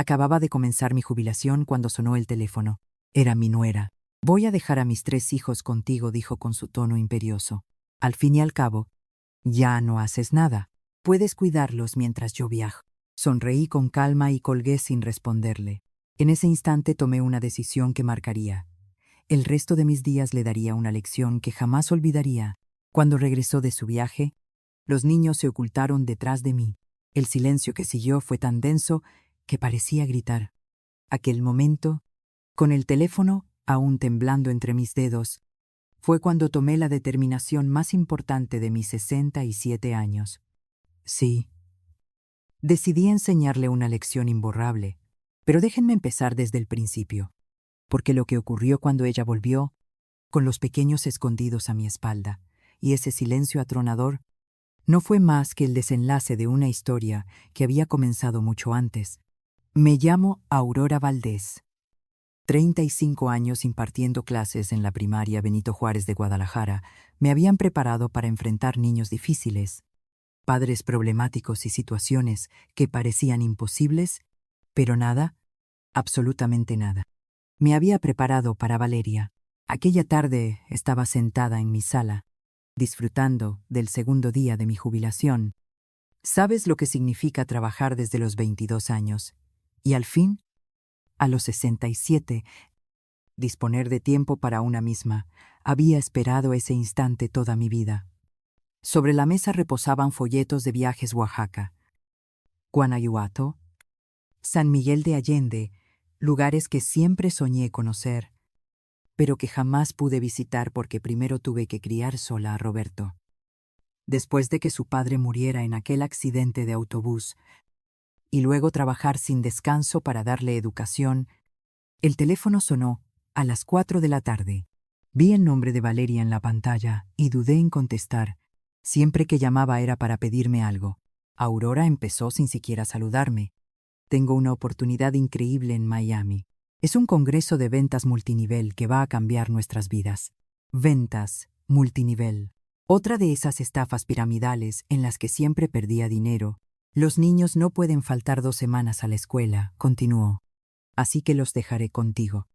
Acababa de comenzar mi jubilación cuando sonó el teléfono. Era mi nuera. Voy a dejar a mis 3 hijos contigo, dijo con su tono imperioso. Al fin y al cabo, ya no haces nada. Puedes cuidarlos mientras yo viajo. Sonreí con calma y colgué sin responderle. En ese instante tomé una decisión que marcaría. El resto de mis días le daría una lección que jamás olvidaría. Cuando regresó de su viaje, los niños se ocultaron detrás de mí. El silencio que siguió fue tan denso que parecía gritar. Aquel momento, con el teléfono aún temblando entre mis dedos, fue cuando tomé la determinación más importante de mis 67 años. Sí. Decidí enseñarle una lección imborrable, pero déjenme empezar desde el principio, porque lo que ocurrió cuando ella volvió, con los pequeños escondidos a mi espalda, y ese silencio atronador, no fue más que el desenlace de una historia que había comenzado mucho antes. Me llamo Aurora Valdés. 35 años impartiendo clases en la primaria Benito Juárez de Guadalajara me habían preparado para enfrentar niños difíciles, padres problemáticos y situaciones que parecían imposibles, pero nada, absolutamente nada. Me había preparado para Valeria. Aquella tarde estaba sentada en mi sala, disfrutando del segundo día de mi jubilación. ¿Sabes lo que significa trabajar desde los 22 años? Y al fin, a los 67, disponer de tiempo para una misma. Había esperado ese instante toda mi vida. Sobre la mesa reposaban folletos de viajes Oaxaca, Guanajuato, San Miguel de Allende, lugares que siempre soñé conocer, pero que jamás pude visitar porque primero tuve que criar sola a Roberto. Después de que su padre muriera en aquel accidente de autobús, y luego trabajar sin descanso para darle educación, el teléfono sonó a las 4 de la tarde. Vi el nombre de Valeria en la pantalla y dudé en contestar. Siempre que llamaba era para pedirme algo. Aurora empezó sin siquiera saludarme. Tengo una oportunidad increíble en Miami. Es un congreso de ventas multinivel que va a cambiar nuestras vidas. Ventas multinivel. Otra de esas estafas piramidales en las que siempre perdía dinero. Los niños no pueden faltar 2 semanas a la escuela, continuó. Así que los dejaré contigo.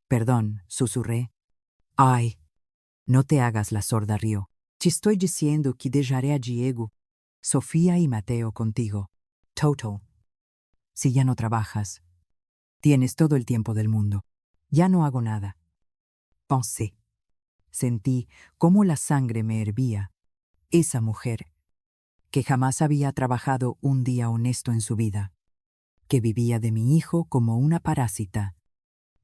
Perdón, susurré. Ay, no te hagas la sorda, rió. Te estoy diciendo que dejaré a Diego, Sofía y Mateo contigo. Total. Si ya no trabajas, tienes todo el tiempo del mundo. Ya no hago nada. Pensé. Sentí cómo la sangre me hervía. Esa mujer, que jamás había trabajado un día honesto en su vida, que vivía de mi hijo como una parásita,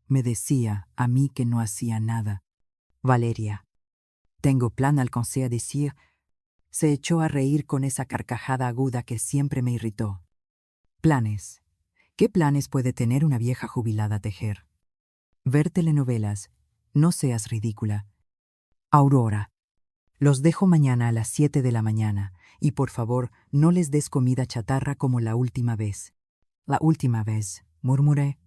me decía a mí que no hacía nada. Valeria, tengo plan, alcancé a decir. Se echó a reír con esa carcajada aguda que siempre me irritó. Planes. ¿Qué planes puede tener una vieja jubilada tejer? Ver telenovelas. No seas ridícula. Aurora, los dejo mañana a las 7 de la mañana y por favor no les des comida chatarra como la última vez. La última vez, murmuré.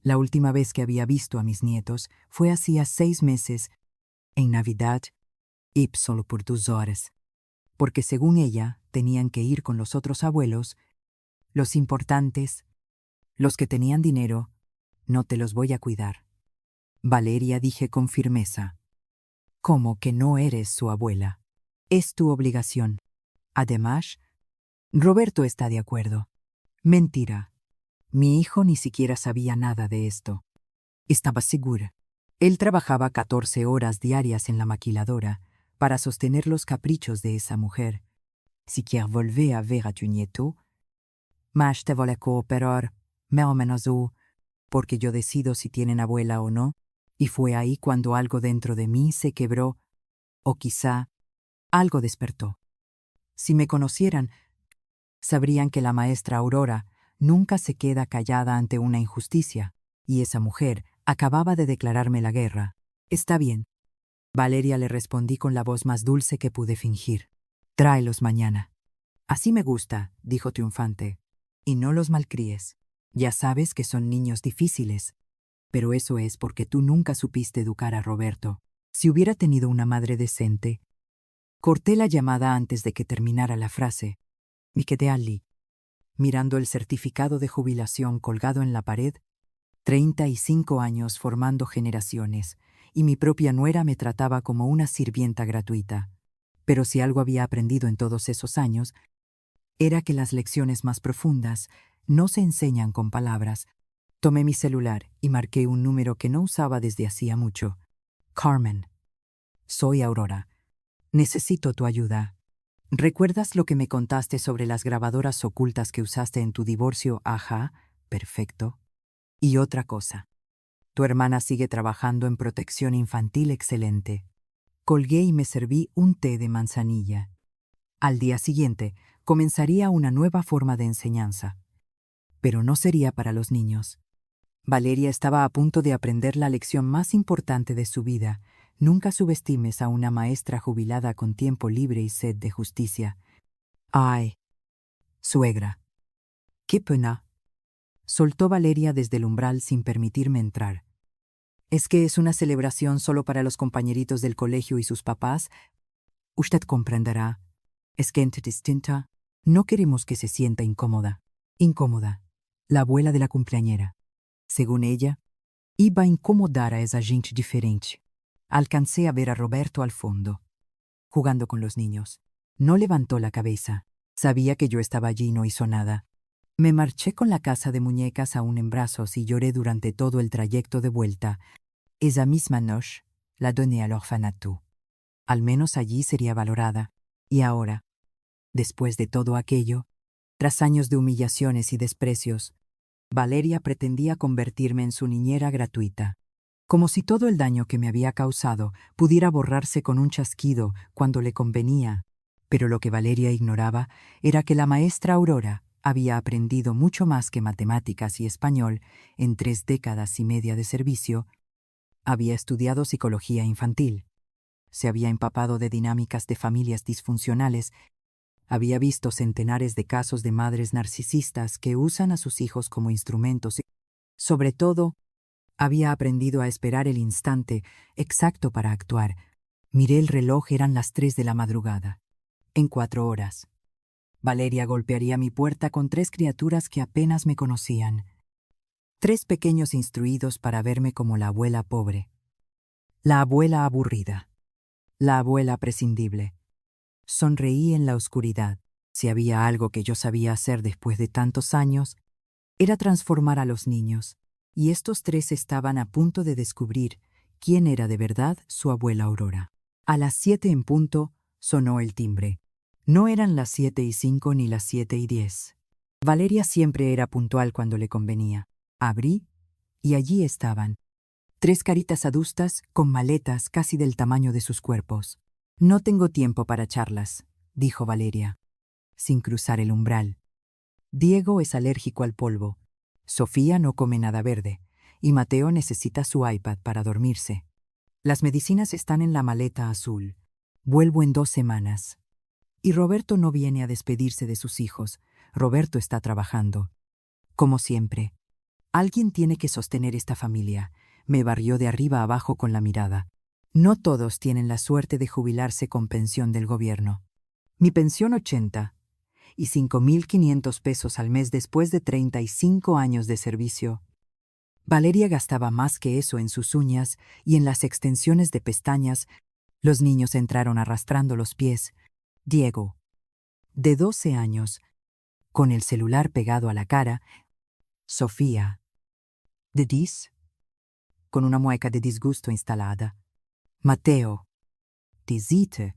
La última vez que había visto a mis nietos fue hacía 6 meses, en Navidad, y solo por 2 horas. Porque según ella tenían que ir con los otros abuelos, los importantes, los que tenían dinero. No te los voy a cuidar. Valeria, dije con firmeza. ¿Cómo que no eres su abuela? Es tu obligación. Además, Roberto está de acuerdo. Mentira. Mi hijo ni siquiera sabía nada de esto. Estaba segura. Él trabajaba 14 horas diarias en la maquiladora para sostener los caprichos de esa mujer. Si quieres volver a ver a tu nieto, más te vale cooperar, me amenazó, porque yo decido si tienen abuela o no, y fue ahí cuando algo dentro de mí se quebró, o quizá algo despertó. Si me conocieran, sabrían que la maestra Aurora nunca se queda callada ante una injusticia, y esa mujer acababa de declararme la guerra. Está bien. Valeria, le respondí con la voz más dulce que pude fingir. Tráelos mañana. Así me gusta, dijo triunfante. Y no los malcríes. Ya sabes que son niños difíciles. Pero eso es porque tú nunca supiste educar a Roberto. Si hubiera tenido una madre decente. Corté la llamada antes de que terminara la frase. Me quedé allí, mirando el certificado de jubilación colgado en la pared. 35 años formando generaciones, y mi propia nuera me trataba como una sirvienta gratuita. Pero si algo había aprendido en todos esos años, era que las lecciones más profundas no se enseñan con palabras. Tomé mi celular y marqué un número que no usaba desde hacía mucho. Carmen. Soy Aurora. Necesito tu ayuda. ¿Recuerdas lo que me contaste sobre las grabadoras ocultas que usaste en tu divorcio? Ajá, perfecto. Y otra cosa. Tu hermana sigue trabajando en protección infantil excelente. Colgué y me serví un té de manzanilla. Al día siguiente, comenzaría una nueva forma de enseñanza. Pero no sería para los niños. Valeria estaba a punto de aprender la lección más importante de su vida. Nunca subestimes a una maestra jubilada con tiempo libre y sed de justicia. Ay, suegra. Qué pena. Soltó Valeria desde el umbral sin permitirme entrar. ¿Es que es una celebración solo para los compañeritos del colegio y sus papás? Usted comprenderá. Es gente distinta. No queremos que se sienta incómoda. Incómoda. La abuela de la cumpleañera. Según ella, iba a incomodar a esa gente diferente. Alcancé a ver a Roberto al fondo, jugando con los niños. No levantó la cabeza. Sabía que yo estaba allí y no hizo nada. Me marché con la casa de muñecas aún en brazos y lloré durante todo el trayecto de vuelta. Esa misma noche la doné al orfanato. Al menos allí sería valorada. Y ahora, después de todo aquello, tras años de humillaciones y desprecios, Valeria pretendía convertirme en su niñera gratuita. Como si todo el daño que me había causado pudiera borrarse con un chasquido cuando le convenía. Pero lo que Valeria ignoraba era que la maestra Aurora había aprendido mucho más que matemáticas y español en 3 décadas y media de servicio. Había estudiado psicología infantil. Se había empapado de dinámicas de familias disfuncionales. Había visto centenares de casos de madres narcisistas que usan a sus hijos como instrumentos y, sobre todo, había aprendido a esperar el instante exacto para actuar. Miré el reloj, eran las 3 de la madrugada. En 4 horas. Valeria golpearía mi puerta con 3 criaturas que apenas me conocían. 3 pequeños instruidos para verme como la abuela pobre. La abuela aburrida. La abuela prescindible. Sonreí en la oscuridad. Si había algo que yo sabía hacer después de tantos años, era transformar a los niños. Y estos 3 estaban a punto de descubrir quién era de verdad su abuela Aurora. A las 7 en punto sonó el timbre. No eran las 7:05 ni las 7:10. Valeria siempre era puntual cuando le convenía. Abrí y allí estaban. 3 caritas adustas con maletas casi del tamaño de sus cuerpos. No tengo tiempo para charlas, dijo Valeria, sin cruzar el umbral. Diego es alérgico al polvo. Sofía no come nada verde. Y Mateo necesita su iPad para dormirse. Las medicinas están en la maleta azul. Vuelvo en 2 semanas. Y Roberto no viene a despedirse de sus hijos. Roberto está trabajando. Como siempre. Alguien tiene que sostener esta familia. Me barrió de arriba abajo con la mirada. No todos tienen la suerte de jubilarse con pensión del gobierno. Mi pensión 80 y 5.500 pesos al mes después de 35 años de servicio. Valeria gastaba más que eso en sus uñas y en las extensiones de pestañas. Los niños entraron arrastrando los pies. Diego, de 12 años, con el celular pegado a la cara. Sofía, de 10, con una mueca de disgusto instalada. Mateo, de 7,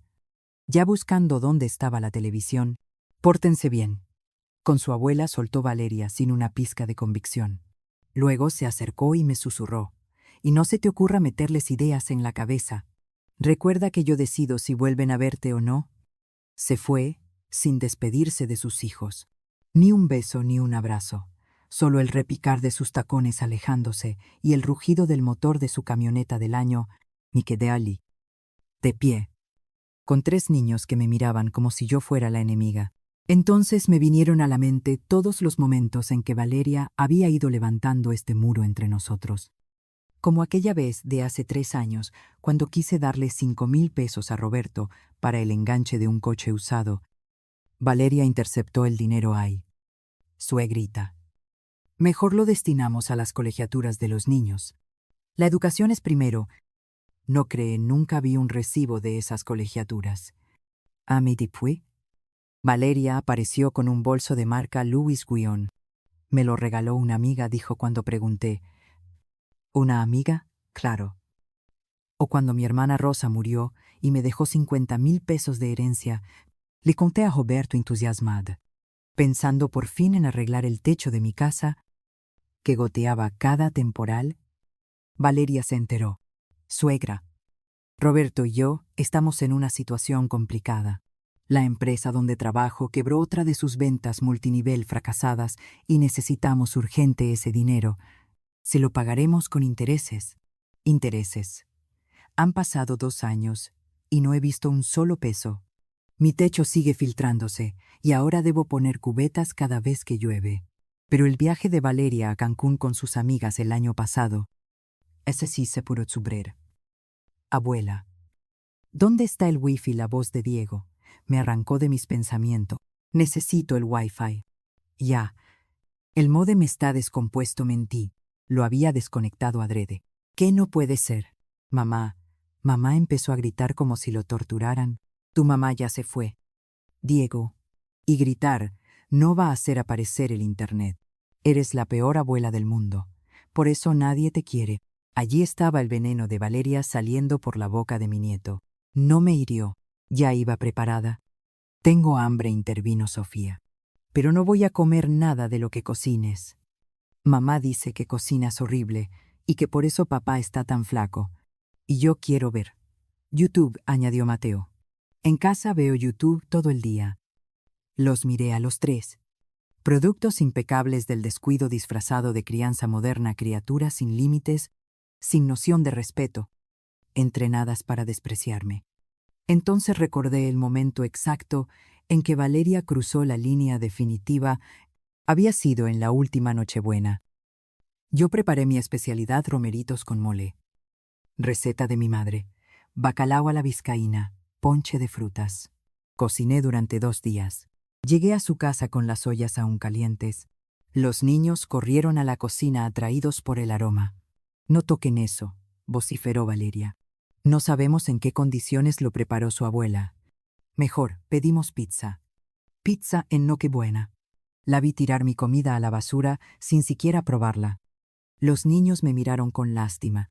ya buscando dónde estaba la televisión. Pórtense bien. Con su abuela soltó Valeria sin una pizca de convicción. Luego se acercó y me susurró. Y no se te ocurra meterles ideas en la cabeza. Recuerda que yo decido si vuelven a verte o no. Se fue, sin despedirse de sus hijos. Ni un beso ni un abrazo. Solo el repicar de sus tacones alejándose y el rugido del motor de su camioneta del año. Me quedé allí, de pie, con 3 niños que me miraban como si yo fuera la enemiga. Entonces me vinieron a la mente todos los momentos en que Valeria había ido levantando este muro entre nosotros. Como aquella vez de hace 3 años, cuando quise darle 5,000 pesos a Roberto para el enganche de un coche usado. Valeria interceptó el dinero ahí. Suegrita. Mejor lo destinamos a las colegiaturas de los niños. La educación es primero. No cree, nunca vi un recibo de esas colegiaturas. ¿A mi depuis? Valeria apareció con un bolso de marca Louis Vuitton. Me lo regaló una amiga, dijo cuando pregunté. ¿Una amiga? Claro. O cuando mi hermana Rosa murió y me dejó 50.000 pesos de herencia, le conté a Roberto entusiasmado, pensando por fin en arreglar el techo de mi casa, que goteaba cada temporal. Valeria se enteró. Suegra. Roberto y yo estamos en una situación complicada. La empresa donde trabajo quebró otra de sus ventas multinivel fracasadas y necesitamos urgente ese dinero. Se lo pagaremos con intereses. Intereses. Han pasado 2 años y no he visto un solo peso. Mi techo sigue filtrándose y ahora debo poner cubetas cada vez que llueve. Pero el viaje de Valeria a Cancún con sus amigas el año pasado, ese sí se pudo subir. Abuela. ¿Dónde está el wifi? La voz de Diego me arrancó de mis pensamientos. Necesito el wifi. Ya. El módem está descompuesto, mentí. Lo había desconectado adrede. ¿Qué no puede ser? Mamá. Mamá empezó a gritar como si lo torturaran. Tu mamá ya se fue. Diego. Y gritar no va a hacer aparecer el internet. Eres la peor abuela del mundo. Por eso nadie te quiere. Allí estaba el veneno de Valeria saliendo por la boca de mi nieto. No me hirió. Ya iba preparada. Tengo hambre, intervino Sofía. Pero no voy a comer nada de lo que cocines. Mamá dice que cocinas horrible y que por eso papá está tan flaco. Y yo quiero ver. YouTube, añadió Mateo. En casa veo YouTube todo el día. Los miré a los 3. Productos impecables del descuido disfrazado de crianza moderna, criaturas sin límites, sin noción de respeto, entrenadas para despreciarme. Entonces recordé el momento exacto en que Valeria cruzó la línea definitiva. Había sido en la última Nochebuena. Yo preparé mi especialidad, romeritos con mole. Receta de mi madre. Bacalao a la vizcaína, ponche de frutas. Cociné durante 2 días. Llegué a su casa con las ollas aún calientes. Los niños corrieron a la cocina atraídos por el aroma. No toquen eso, vociferó Valeria. No sabemos en qué condiciones lo preparó su abuela. Mejor, pedimos pizza. Pizza en Nochebuena. La vi tirar mi comida a la basura sin siquiera probarla. Los niños me miraron con lástima.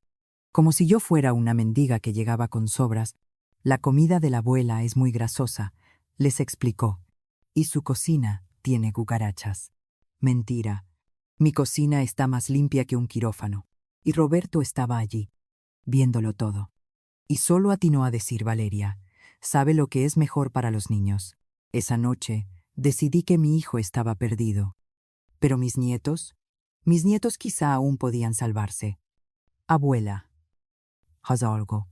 Como si yo fuera una mendiga que llegaba con sobras. La comida de la abuela es muy grasosa, les explicó. Y su cocina tiene cucarachas. Mentira. Mi cocina está más limpia que un quirófano. Y Roberto estaba allí, viéndolo todo. Y solo atinó a decir Valeria, sabe lo que es mejor para los niños. Esa noche decidí que mi hijo estaba perdido. Pero mis nietos quizá aún podían salvarse. Abuela. ¿Haz algo?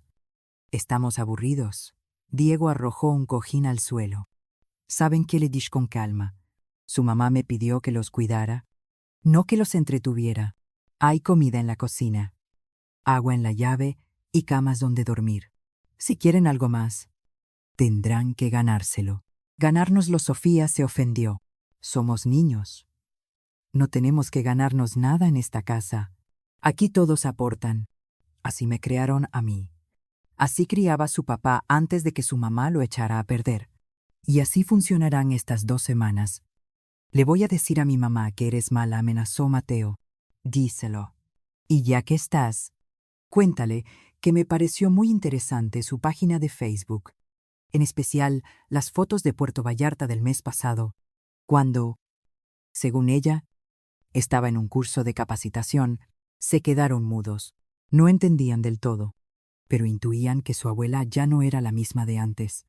Estamos aburridos. Diego arrojó un cojín al suelo. ¿Saben qué? Le dije con calma. Su mamá me pidió que los cuidara, no que los entretuviera. Hay comida en la cocina, agua en la llave y camas donde dormir. Si quieren algo más, tendrán que ganárselo. Ganárnoslo, Sofía se ofendió. Somos niños. No tenemos que ganarnos nada en esta casa. Aquí todos aportan. Así me criaron a mí. Así criaba su papá antes de que su mamá lo echara a perder. Y así funcionarán estas 2 semanas. Le voy a decir a mi mamá que eres mala, amenazó Mateo. Díselo. Y ya que estás, cuéntale que me pareció muy interesante su página de Facebook, en especial las fotos de Puerto Vallarta del mes pasado, cuando, según ella, estaba en un curso de capacitación. Se quedaron mudos. No entendían del todo, pero intuían que su abuela ya no era la misma de antes.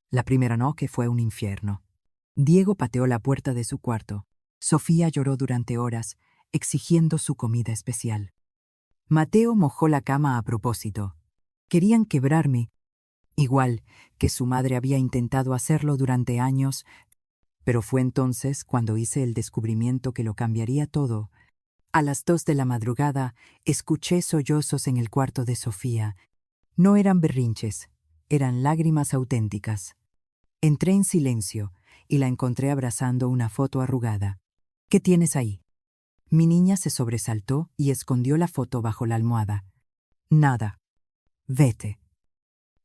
La primera noche fue un infierno. Diego pateó la puerta de su cuarto. Sofía lloró durante horas, exigiendo su comida especial. Mateo mojó la cama a propósito. Querían quebrarme, igual que su madre había intentado hacerlo durante años, pero fue entonces cuando hice el descubrimiento que lo cambiaría todo. A las 2 de la madrugada escuché sollozos en el cuarto de Sofía. No eran berrinches, eran lágrimas auténticas. Entré en silencio y la encontré abrazando una foto arrugada. ¿Qué tienes ahí? Mi niña se sobresaltó y escondió la foto bajo la almohada. Nada. Vete.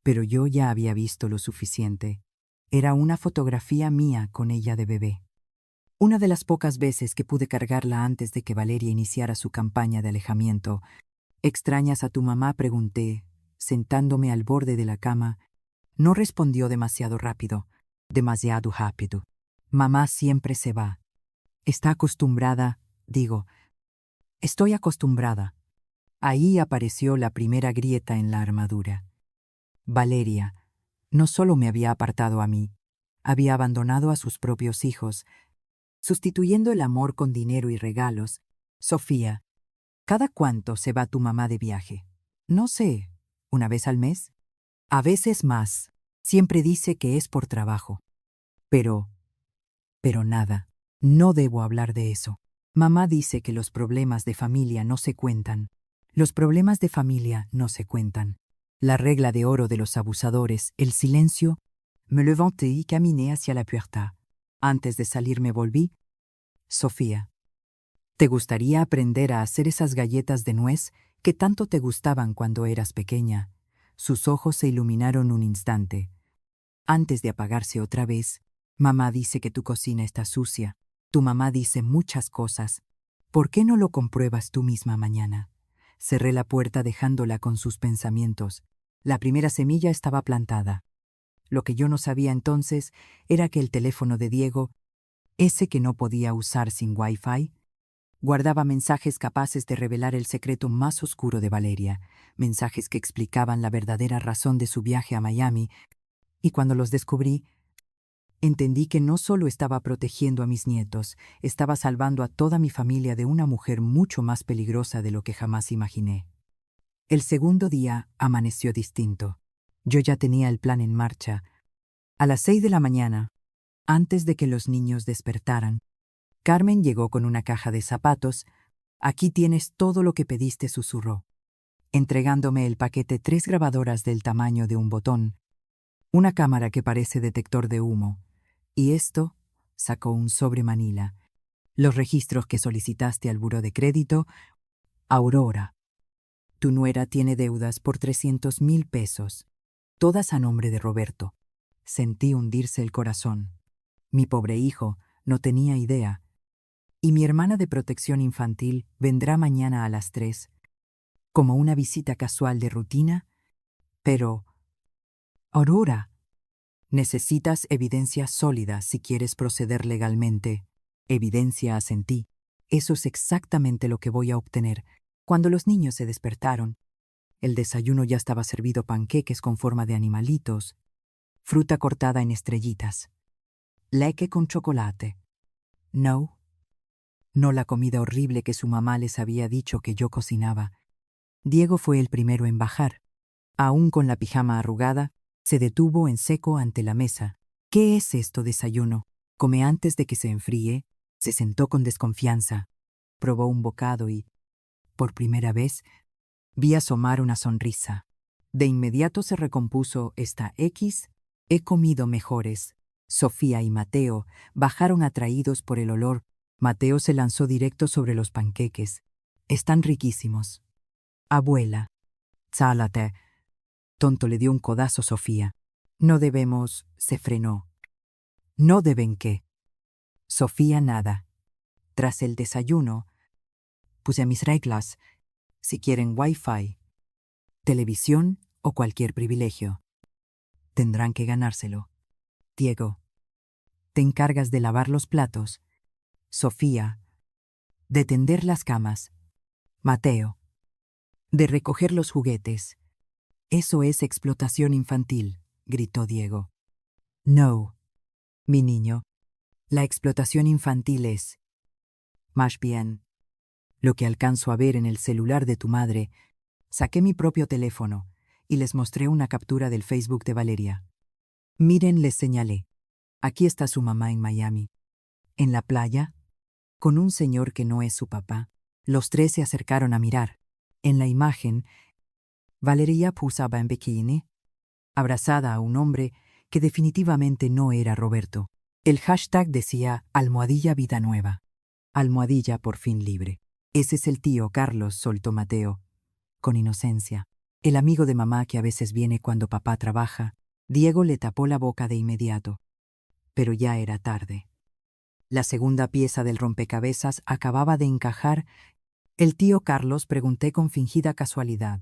Pero yo ya había visto lo suficiente. Era una fotografía mía con ella de bebé. Una de las pocas veces que pude cargarla antes de que Valeria iniciara su campaña de alejamiento. ¿Extrañas a tu mamá?, pregunté, sentándome al borde de la cama. No respondió demasiado rápido. Demasiado rápido. Mamá siempre se va. Está acostumbrada, digo. Estoy acostumbrada. Ahí apareció la primera grieta en la armadura. Valeria no solo me había apartado a mí, había abandonado a sus propios hijos, sustituyendo el amor con dinero y regalos. Sofía, ¿cada cuánto se va tu mamá de viaje? No sé, ¿una vez al mes? A veces más. Siempre dice que es por trabajo. Pero nada. No debo hablar de eso. Mamá dice que los problemas de familia no se cuentan. Los problemas de familia no se cuentan. La regla de oro de los abusadores, el silencio. Me levanté y caminé hacia la puerta. Antes de salir me volví. Sofía, ¿te gustaría aprender a hacer esas galletas de nuez que tanto te gustaban cuando eras pequeña? Sus ojos se iluminaron un instante. Antes de apagarse otra vez, mamá dice que tu cocina está sucia. Tu mamá dice muchas cosas. ¿Por qué no lo compruebas tú misma mañana? Cerré la puerta dejándola con sus pensamientos. La primera semilla estaba plantada. Lo que yo no sabía entonces era que el teléfono de Diego, ese que no podía usar sin Wi-Fi, guardaba mensajes capaces de revelar el secreto más oscuro de Valeria, mensajes que explicaban la verdadera razón de su viaje a Miami, y cuando los descubrí, entendí que no solo estaba protegiendo a mis nietos, estaba salvando a toda mi familia de una mujer mucho más peligrosa de lo que jamás imaginé. El segundo día amaneció distinto. Yo ya tenía el plan en marcha. A las 6 de la mañana, antes de que los niños despertaran, Carmen llegó con una caja de zapatos. Aquí tienes todo lo que pediste, susurró, entregándome el paquete: 3 grabadoras del tamaño de un botón, una cámara que parece detector de humo, y esto, sacó un sobre manila, los registros que solicitaste al buró de crédito. Aurora, tu nuera tiene deudas por 300,000 pesos, todas a nombre de Roberto. Sentí hundirse el corazón. Mi pobre hijo no tenía idea. Y mi hermana de protección infantil vendrá mañana a las 3, como una visita casual de rutina. Pero, Aurora, necesitas evidencia sólida si quieres proceder legalmente. Evidencia, asentí. Eso es exactamente lo que voy a obtener. Cuando los niños se despertaron, el desayuno ya estaba servido: panqueques con forma de animalitos, fruta cortada en estrellitas, leche con chocolate. No la comida horrible que su mamá les había dicho que yo cocinaba. Diego fue el primero en bajar. Aún con la pijama arrugada, se detuvo en seco ante la mesa. ¿Qué es esto, desayuno? Come antes de que se enfríe. Se sentó con desconfianza. Probó un bocado y, por primera vez, vi asomar una sonrisa. De inmediato se recompuso. Esta X, he comido mejores. Sofía y Mateo bajaron atraídos por el olor. Mateo se lanzó directo sobre los panqueques. Están riquísimos. Abuela. Sálate. Tonto, le dio un codazo Sofía. No debemos. Se frenó. ¿No deben qué? Sofía nada. Tras el desayuno, puse mis reglas. Si quieren Wi-Fi, televisión o cualquier privilegio, tendrán que ganárselo. Diego, te encargas de lavar los platos. Sofía, de tender las camas. Mateo, de recoger los juguetes. Eso es explotación infantil, gritó Diego. No, mi niño. La explotación infantil es, más bien, lo que alcanzo a ver en el celular de tu madre. Saqué mi propio teléfono y les mostré una captura del Facebook de Valeria. Miren, les señalé. Aquí está su mamá en Miami. En la playa, con un señor que no es su papá. Los 3 se acercaron a mirar. En la imagen, Valeria posaba en bikini, abrazada a un hombre que definitivamente no era Roberto. El hashtag decía almohadilla vida nueva. Almohadilla por fin libre. Ese es el tío Carlos, soltó Mateo, con inocencia. El amigo de mamá que a veces viene cuando papá trabaja. Diego le tapó la boca de inmediato. Pero ya era tarde. La segunda pieza del rompecabezas acababa de encajar. El tío Carlos, pregunté con fingida casualidad.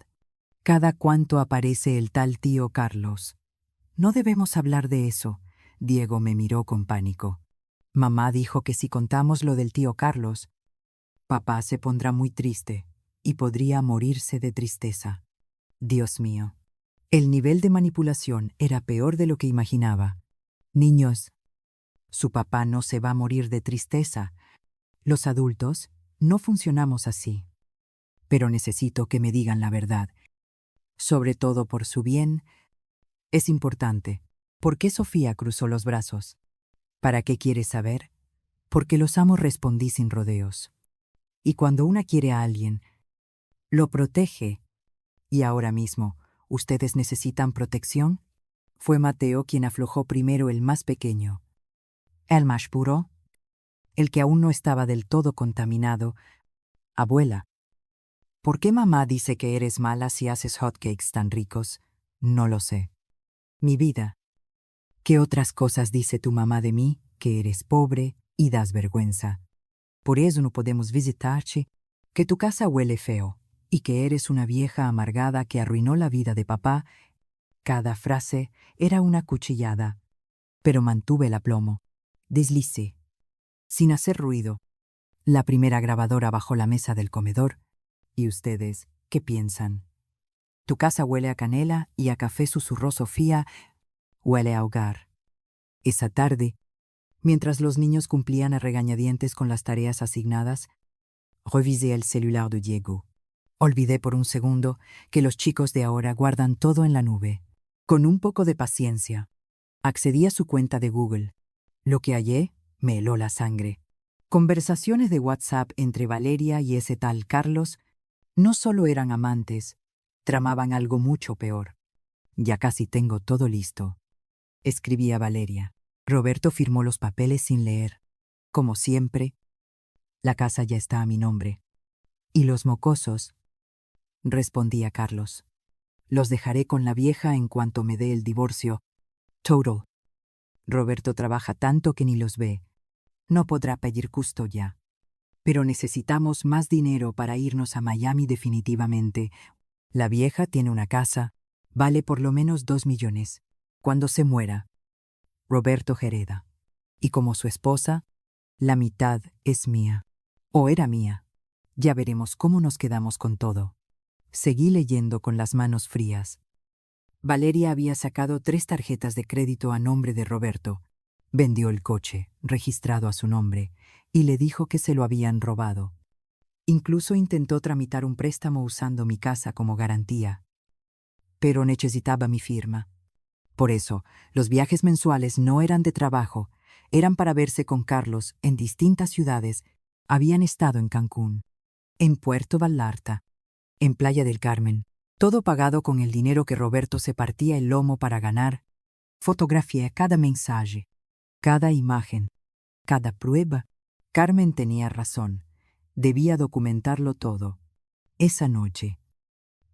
¿Cada cuánto aparece el tal tío Carlos? No debemos hablar de eso. Diego me miró con pánico. Mamá dijo que si contamos lo del tío Carlos, papá se pondrá muy triste y podría morirse de tristeza. Dios mío. El nivel de manipulación era peor de lo que imaginaba. Niños, su papá no se va a morir de tristeza. Los adultos no funcionamos así. Pero necesito que me digan la verdad. Sobre todo por su bien, es importante. ¿Por qué Sofía cruzó los brazos? ¿Para qué quieres saber? Porque los amo, respondí sin rodeos. Y cuando una quiere a alguien, lo protege. Y ahora mismo, ¿ustedes necesitan protección? Fue Mateo quien aflojó primero, el más pequeño. El más puro, el que aún no estaba del todo contaminado. Abuela, ¿por qué mamá dice que eres mala si haces hotcakes tan ricos? No lo sé. Mi vida. ¿Qué otras cosas dice tu mamá de mí? Que eres pobre y das vergüenza. Por eso no podemos visitarte, que tu casa huele feo y que eres una vieja amargada que arruinó la vida de papá. Cada frase era una cuchillada, pero mantuve el aplomo. Deslicé, sin hacer ruido, la primera grabadora bajo la mesa del comedor. ¿Y ustedes qué piensan? Tu casa huele a canela y a café, susurró Sofía. Huele a hogar. Esa tarde, mientras los niños cumplían a regañadientes con las tareas asignadas, revisé el celular de Diego. Olvidé por un segundo que los chicos de ahora guardan todo en la nube. Con un poco de paciencia, accedí a su cuenta de Google. Lo que hallé me heló la sangre. Conversaciones de WhatsApp entre Valeria y ese tal Carlos no solo eran amantes, tramaban algo mucho peor. Ya casi tengo todo listo, escribía Valeria. Roberto firmó los papeles sin leer. Como siempre, la casa ya está a mi nombre. ¿Y los mocosos? Respondía Carlos. Los dejaré con la vieja en cuanto me dé el divorcio. Total. Roberto trabaja tanto que ni los ve. No podrá pedir custodia. Pero necesitamos más dinero para irnos a Miami definitivamente. La vieja tiene una casa, vale por lo menos 2 millones. Cuando se muera, Roberto hereda. Y como su esposa, la mitad es mía. O era mía. Ya veremos cómo nos quedamos con todo. Seguí leyendo con las manos frías. Valeria había sacado 3 tarjetas de crédito a nombre de Roberto. Vendió el coche, registrado a su nombre, y le dijo que se lo habían robado. Incluso intentó tramitar un préstamo usando mi casa como garantía. Pero necesitaba mi firma. Por eso, los viajes mensuales no eran de trabajo, eran para verse con Carlos en distintas ciudades. Habían estado en Cancún, en Puerto Vallarta, en Playa del Carmen, todo pagado con el dinero que Roberto se partía el lomo para ganar. Fotografié cada mensaje, cada imagen, cada prueba. Carmen tenía razón. Debía documentarlo todo. Esa noche,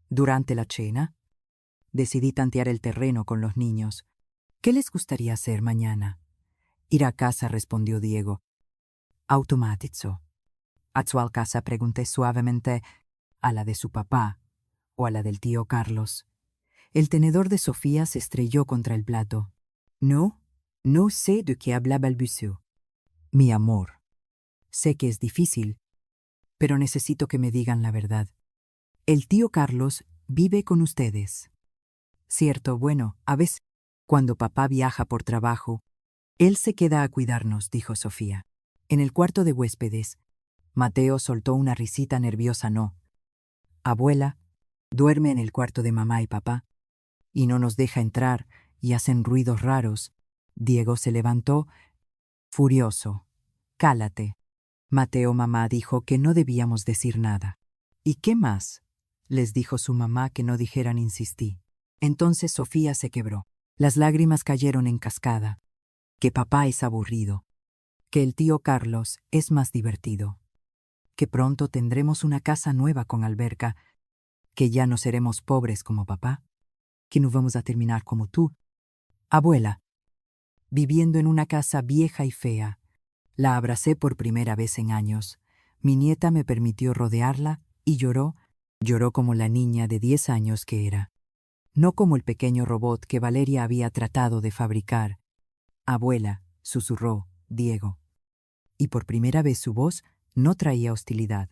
durante la cena, decidí tantear el terreno con los niños. ¿Qué les gustaría hacer mañana? Ir a casa, respondió Diego. Automatizo. ¿A tu casa? Pregunté suavemente. ¿A la de su papá o a la del tío Carlos? El tenedor de Sofía se estrelló contra el plato. No sé de qué habla, balbuceó. Mi amor, sé que es difícil, pero necesito que me digan la verdad. El tío Carlos vive con ustedes. Cierto, bueno, a veces, cuando papá viaja por trabajo, él se queda a cuidarnos, dijo Sofía. En el cuarto de huéspedes, Mateo soltó una risita nerviosa. No. Abuela, duerme en el cuarto de mamá y papá, y no nos deja entrar, y hacen ruidos raros. Diego se levantó, furioso. Cálate. Mateo, mamá dijo que no debíamos decir nada. ¿Y qué más? Les dijo su mamá que no dijeran, insistí. Entonces Sofía se quebró. Las lágrimas cayeron en cascada. Que papá es aburrido. que el tío Carlos es más divertido, que pronto tendremos una casa nueva con alberca, que ya no seremos pobres como papá, que no vamos a terminar como tú. Abuela, viviendo en una casa vieja y fea, la abracé por primera vez en años. Mi nieta me permitió rodearla y lloró como la niña de 10 años que era, no como el pequeño robot que Valeria había tratado de fabricar. Abuela, susurró Diego. Y por primera vez su voz no traía hostilidad.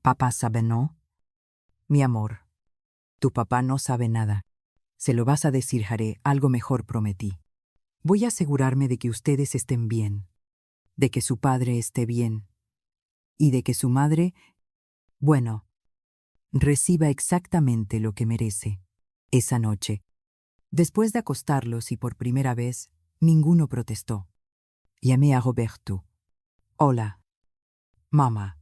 Papá sabe, ¿no? Mi amor, tu papá no sabe nada. Se lo vas a decir, Haré, algo mejor prometí. Voy a asegurarme de que ustedes estén bien, de que su padre esté bien, y de que su madre, bueno, reciba exactamente lo que merece. Esa noche, después de acostarlos y por primera vez, ninguno protestó. Llamé a Roberto. Hola. Mamá.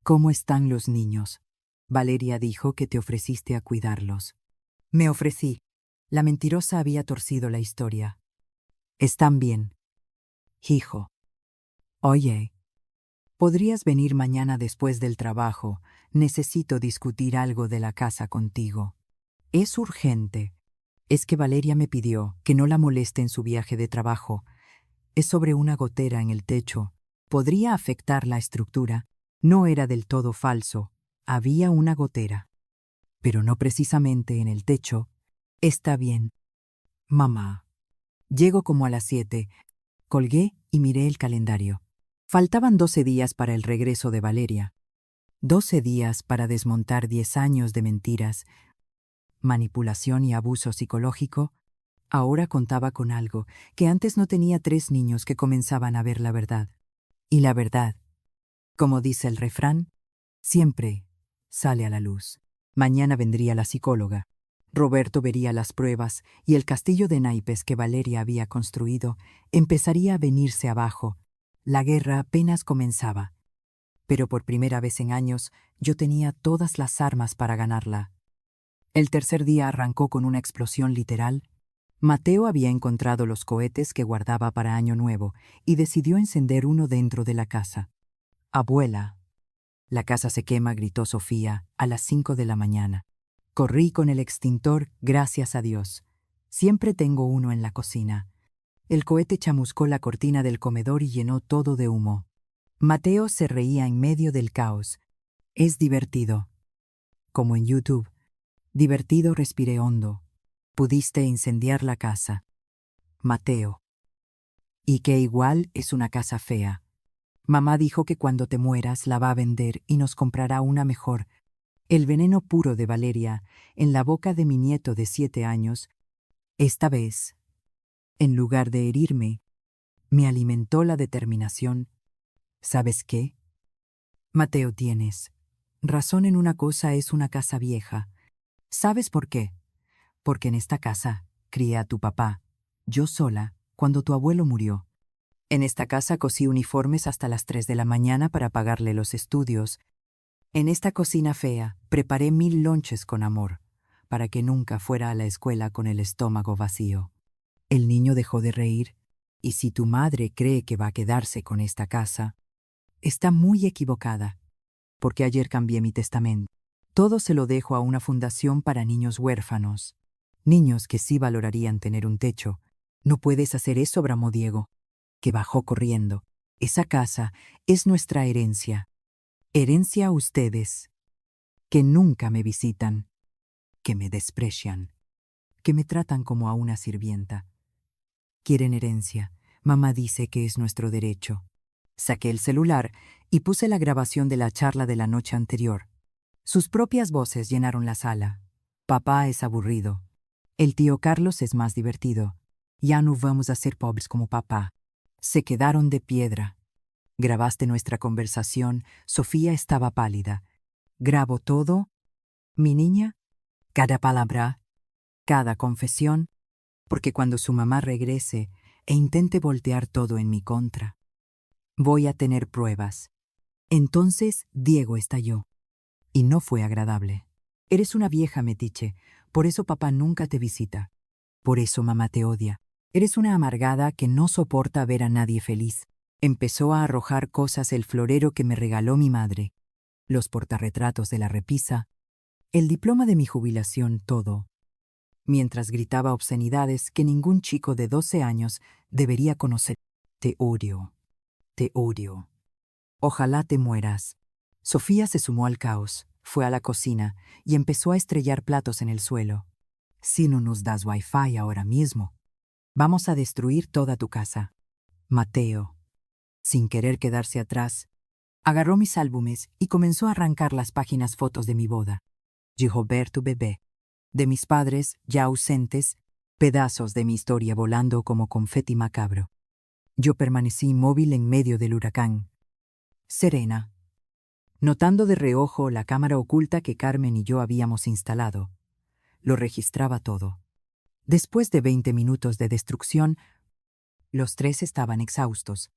¿Cómo están los niños? Valeria dijo que te ofreciste a cuidarlos. Me ofrecí. La mentirosa había torcido la historia. Están bien. Hijo. Oye. ¿Podrías venir mañana después del trabajo? Necesito discutir algo de la casa contigo. Es urgente. Es que Valeria me pidió que no la moleste en su viaje de trabajo. Es sobre una gotera en el techo. Podría afectar la estructura. No era del todo falso. Había una gotera. Pero no precisamente en el techo. Está bien. Mamá. Llego como a las 7. Colgué y miré el calendario. Faltaban 12 días para el regreso de Valeria. 12 días para desmontar 10 años de mentiras, manipulación y abuso psicológico. Ahora contaba con algo, que antes no tenía 3 niños que comenzaban a ver la verdad. Y la verdad, como dice el refrán, siempre sale a la luz. Mañana vendría la psicóloga. Roberto vería las pruebas y el castillo de naipes que Valeria había construido empezaría a venirse abajo. La guerra apenas comenzaba. Pero por primera vez en años yo tenía todas las armas para ganarla. El tercer día arrancó con una explosión literal. Mateo había encontrado los cohetes que guardaba para Año Nuevo y decidió encender uno dentro de la casa. Abuela. La casa se quema, gritó Sofía, a las 5 de la mañana. Corrí con el extintor, gracias a Dios. Siempre tengo uno en la cocina. El cohete chamuscó la cortina del comedor y llenó todo de humo. Mateo se reía en medio del caos. Es divertido. Como en YouTube. Divertido, respiré hondo. Pudiste incendiar la casa. Mateo. Y que igual es una casa fea. Mamá dijo que cuando te mueras la va a vender y nos comprará una mejor. El veneno puro de Valeria, en la boca de mi nieto de 7 años, esta vez, en lugar de herirme, me alimentó la determinación. ¿Sabes qué? Mateo, tienes razón en una cosa, es una casa vieja. ¿Sabes por qué? Porque en esta casa crié a tu papá, yo sola, cuando tu abuelo murió. En esta casa cosí uniformes hasta las 3 de la mañana para pagarle los estudios. En esta cocina fea preparé 1000 lonches con amor, para que nunca fuera a la escuela con el estómago vacío. El niño dejó de reír, y si tu madre cree que va a quedarse con esta casa, está muy equivocada, porque ayer cambié mi testamento. Todo se lo dejo a una fundación para niños huérfanos, niños que sí valorarían tener un techo. No puedes hacer eso, bramó Diego, que bajó corriendo. Esa casa es nuestra herencia. Herencia a ustedes, que nunca me visitan, que me desprecian, que me tratan como a una sirvienta. Quieren herencia. Mamá dice que es nuestro derecho. Saqué el celular y puse la grabación de la charla de la noche anterior. Sus propias voces llenaron la sala. Papá es aburrido. El tío Carlos es más divertido. Ya no vamos a ser pobres como papá. Se quedaron de piedra. Grabaste nuestra conversación. Sofía estaba pálida. Grabo todo. Mi niña. Cada palabra. Cada confesión. Porque cuando su mamá regrese e intente voltear todo en mi contra, voy a tener pruebas. Entonces Diego estalló. Y no fue agradable. Eres una vieja metiche, por eso papá nunca te visita. Por eso mamá te odia. Eres una amargada que no soporta ver a nadie feliz. Empezó a arrojar cosas el florero que me regaló mi madre, los portarretratos de la repisa, el diploma de mi jubilación, todo, mientras gritaba obscenidades que ningún chico de 12 años debería conocer. Te odio. Te odio. Ojalá te mueras. Sofía se sumó al caos, fue a la cocina y empezó a estrellar platos en el suelo. Si no nos das wifi ahora mismo, vamos a destruir toda tu casa. Mateo, sin querer quedarse atrás, agarró mis álbumes y comenzó a arrancar las páginas fotos de mi boda. Gilberto bebé, de mis padres, ya ausentes, pedazos de mi historia volando como confeti macabro. Yo permanecí inmóvil en medio del huracán. Serena, notando de reojo la cámara oculta que Carmen y yo habíamos instalado. Lo registraba todo. Después de 20 minutos de destrucción, los tres estaban exhaustos.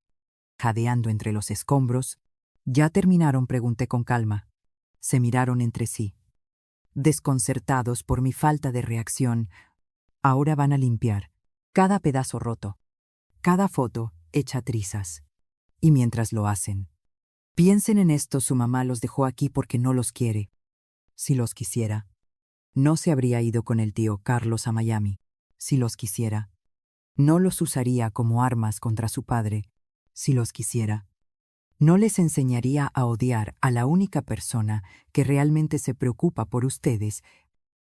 Jadeando entre los escombros. ¿Ya terminaron?, pregunté con calma. Se miraron entre sí. Desconcertados por mi falta de reacción, ahora van a limpiar cada pedazo roto, cada foto hecha trizas. Y mientras lo hacen, piensen en esto: su mamá los dejó aquí porque no los quiere. Si los quisiera, no se habría ido con el tío Carlos a Miami. Si los quisiera, no los usaría como armas contra su padre. Si los quisiera, no les enseñaría a odiar a la única persona que realmente se preocupa por ustedes.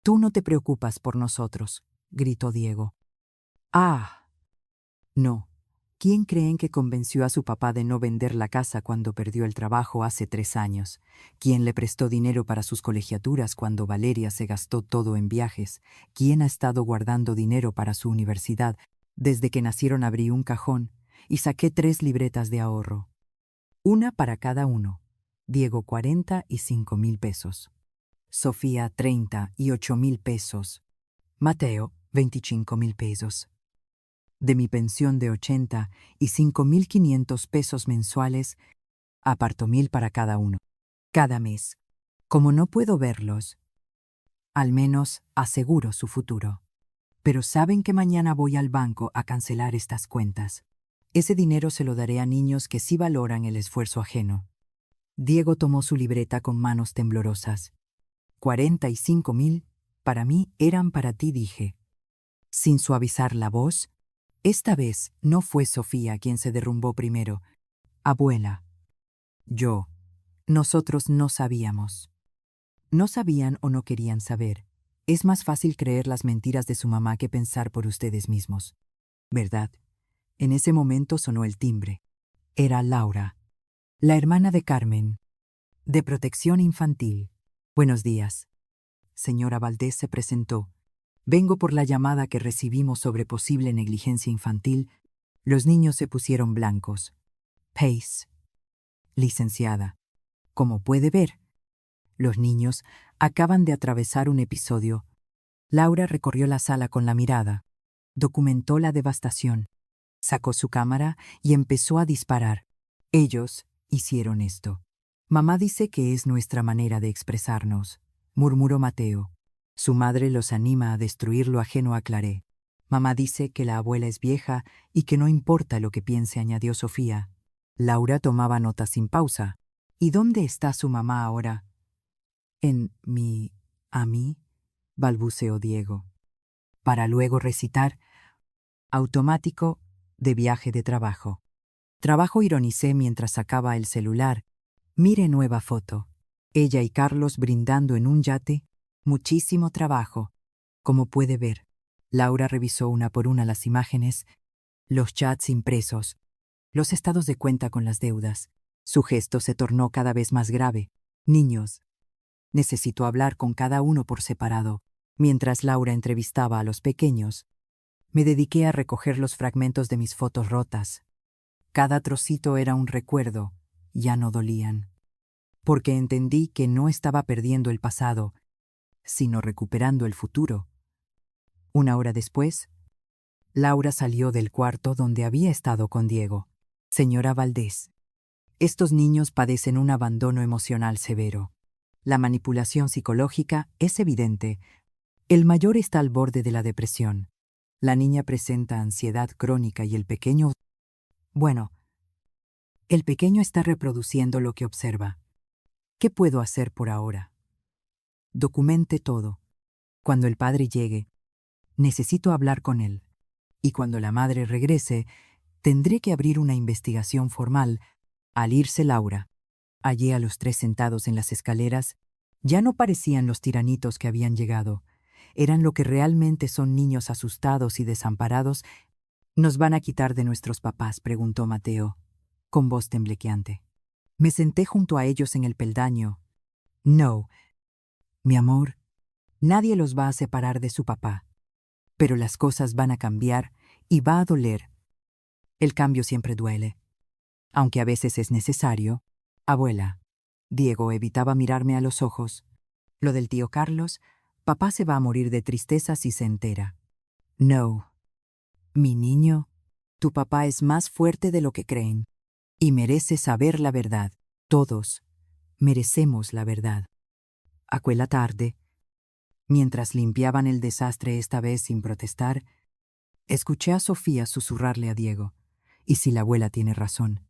Tú no te preocupas por nosotros, gritó Diego. Ah. No. ¿Quién creen que convenció a su papá de no vender la casa cuando perdió el trabajo hace 3 años? ¿Quién le prestó dinero para sus colegiaturas cuando Valeria se gastó todo en viajes? ¿Quién ha estado guardando dinero para su universidad? Desde que nacieron abrí un cajón y saqué 3 libretas de ahorro. Una para cada uno. Diego 45,000 pesos. Sofía 38,000 pesos. Mateo 25,000 pesos. De mi pensión de 85,500 pesos mensuales, aparto 1,000 para cada uno. Cada mes. Como no puedo verlos, al menos aseguro su futuro. Pero saben que mañana voy al banco a cancelar estas cuentas. Ese dinero se lo daré a niños que sí valoran el esfuerzo ajeno. Diego tomó su libreta con manos temblorosas. 45,000, para mí eran para ti, dije. Sin suavizar la voz, esta vez no fue Sofía quien se derrumbó primero. Abuela. Yo. Nosotros no sabíamos. No sabían o no querían saber. Es más fácil creer las mentiras de su mamá que pensar por ustedes mismos. ¿Verdad? En ese momento sonó el timbre. Era Laura, la hermana de Carmen, de protección infantil. Buenos días. Señora Valdés, se presentó. Vengo por la llamada que recibimos sobre posible negligencia infantil. Los niños se pusieron blancos. Pace. Licenciada. Como puede ver, los niños acaban de atravesar un episodio. Laura recorrió la sala con la mirada. Documentó la devastación. Sacó su cámara y empezó a disparar. Ellos hicieron esto. Mamá dice que es nuestra manera de expresarnos, murmuró Mateo. Su madre los anima a destruir lo ajeno, aclaré. Mamá dice que la abuela es vieja y que no importa lo que piense, añadió Sofía. Laura tomaba nota sin pausa. ¿Y dónde está su mamá ahora? ¿A mí? Balbuceó Diego. Para luego recitar, automático, de viaje de trabajo. Trabajo, ironicé mientras sacaba el celular. Mire, nueva foto. Ella y Carlos brindando en un yate. Muchísimo trabajo. Como puede ver. Laura revisó una por una las imágenes, los chats impresos, los estados de cuenta con las deudas. Su gesto se tornó cada vez más grave. Niños. Necesito hablar con cada uno por separado. Mientras Laura entrevistaba a los pequeños, me dediqué a recoger los fragmentos de mis fotos rotas. Cada trocito era un recuerdo, ya no dolían. Porque entendí que no estaba perdiendo el pasado, sino recuperando el futuro. 1 hora después, Laura salió del cuarto donde había estado con Diego. Señora Valdés, estos niños padecen un abandono emocional severo. La manipulación psicológica es evidente. El mayor está al borde de la depresión. La niña presenta ansiedad crónica y el pequeño... Bueno, El pequeño está reproduciendo lo que observa. ¿Qué puedo hacer por ahora? Documente todo. Cuando el padre llegue, necesito hablar con él. Y cuando la madre regrese, tendré que abrir una investigación formal. Al irse Laura, hallé a los tres sentados en las escaleras. Ya no parecían los tiranitos que habían llegado. Eran lo que realmente son niños asustados y desamparados. ¿Nos van a quitar de nuestros papás?, preguntó Mateo, con voz temblequeante. Me senté junto a ellos en el peldaño. No, mi amor, nadie los va a separar de su papá. Pero las cosas van a cambiar y va a doler. El cambio siempre duele. Aunque a veces es necesario. Abuela. Diego evitaba mirarme a los ojos. Lo del tío Carlos, papá se va a morir de tristeza si se entera. No. Mi niño, tu papá es más fuerte de lo que creen. Y merece saber la verdad. Todos merecemos la verdad. Aquella tarde, mientras limpiaban el desastre esta vez sin protestar, escuché a Sofía susurrarle a Diego. ¿Y si la abuela tiene razón?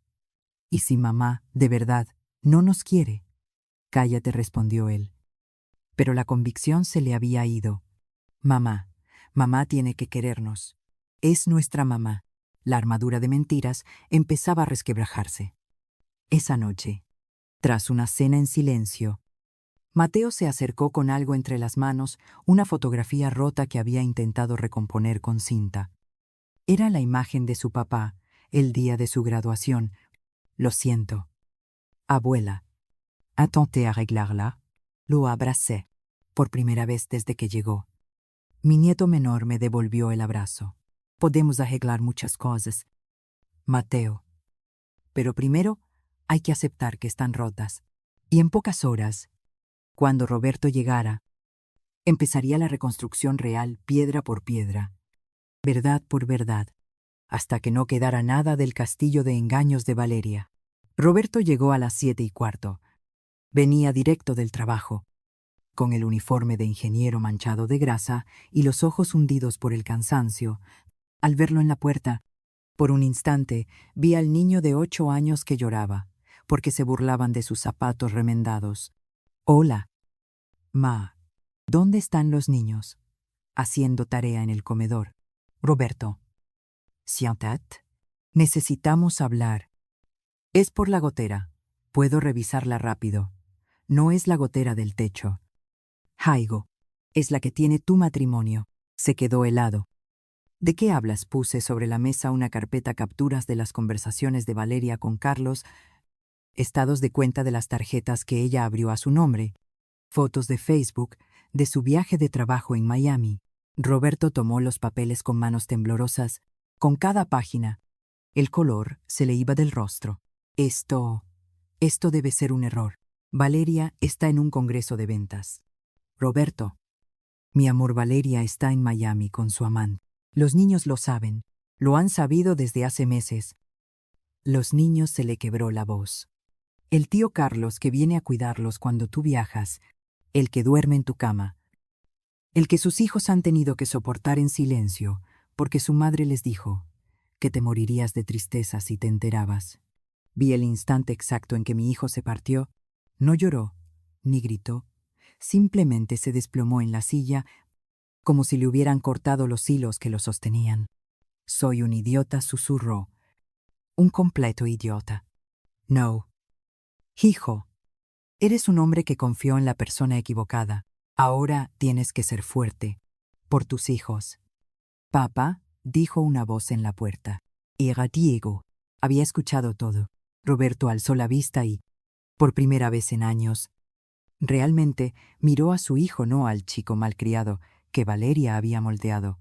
¿Y si mamá, de verdad, no nos quiere? Cállate, respondió él. Pero la convicción se le había ido. Mamá tiene que querernos. Es nuestra mamá. La armadura de mentiras empezaba a resquebrajarse. Esa noche, tras una cena en silencio, Mateo se acercó con algo entre las manos, una fotografía rota que había intentado recomponer con cinta. Era la imagen de su papá, el día de su graduación. Lo siento. Abuela. Intenté arreglarla. Lo abracé, por primera vez desde que llegó. Mi nieto menor me devolvió el abrazo. Podemos arreglar muchas cosas, Mateo. Pero primero hay que aceptar que están rotas. Y en pocas horas, cuando Roberto llegara, empezaría la reconstrucción real piedra por piedra, verdad por verdad, hasta que no quedara nada del castillo de engaños de Valeria. Roberto llegó a las 7:15. Venía directo del trabajo, con el uniforme de ingeniero manchado de grasa y los ojos hundidos por el cansancio. Al verlo en la puerta, por un instante vi al niño de 8 años que lloraba, porque se burlaban de sus zapatos remendados. Hola. Ma, ¿dónde están los niños? Haciendo tarea en el comedor. Roberto. Siéntate. Necesitamos hablar. Es por la gotera. Puedo revisarla rápido. No es la gotera del techo. Jaigo. Es la que tiene tu matrimonio. Se quedó helado. ¿De qué hablas? Puse sobre la mesa una carpeta capturas de las conversaciones de Valeria con Carlos, estados de cuenta de las tarjetas que ella abrió a su nombre, fotos de Facebook, de su viaje de trabajo en Miami. Roberto tomó los papeles con manos temblorosas. Con cada página, el color se le iba del rostro. Esto debe ser un error. Valeria está en un congreso de ventas. Roberto. Mi amor, Valeria está en Miami con su amante. Los niños lo saben. Lo han sabido desde hace meses. Los niños se le quebró la voz. El tío Carlos que viene a cuidarlos cuando tú viajas, el que duerme en tu cama, el que sus hijos han tenido que soportar en silencio porque su madre les dijo que te morirías de tristeza si te enterabas. Vi el instante exacto en que mi hijo se partió. No lloró, ni gritó. Simplemente se desplomó en la silla como si le hubieran cortado los hilos que lo sostenían. Soy un idiota, susurró. Un completo idiota. No. Hijo, eres un hombre que confió en la persona equivocada. Ahora tienes que ser fuerte. Por tus hijos. Papá, dijo una voz en la puerta. Era Diego. Había escuchado todo. Roberto alzó la vista y, por primera vez en años, realmente miró a su hijo, no al chico malcriado que Valeria había moldeado,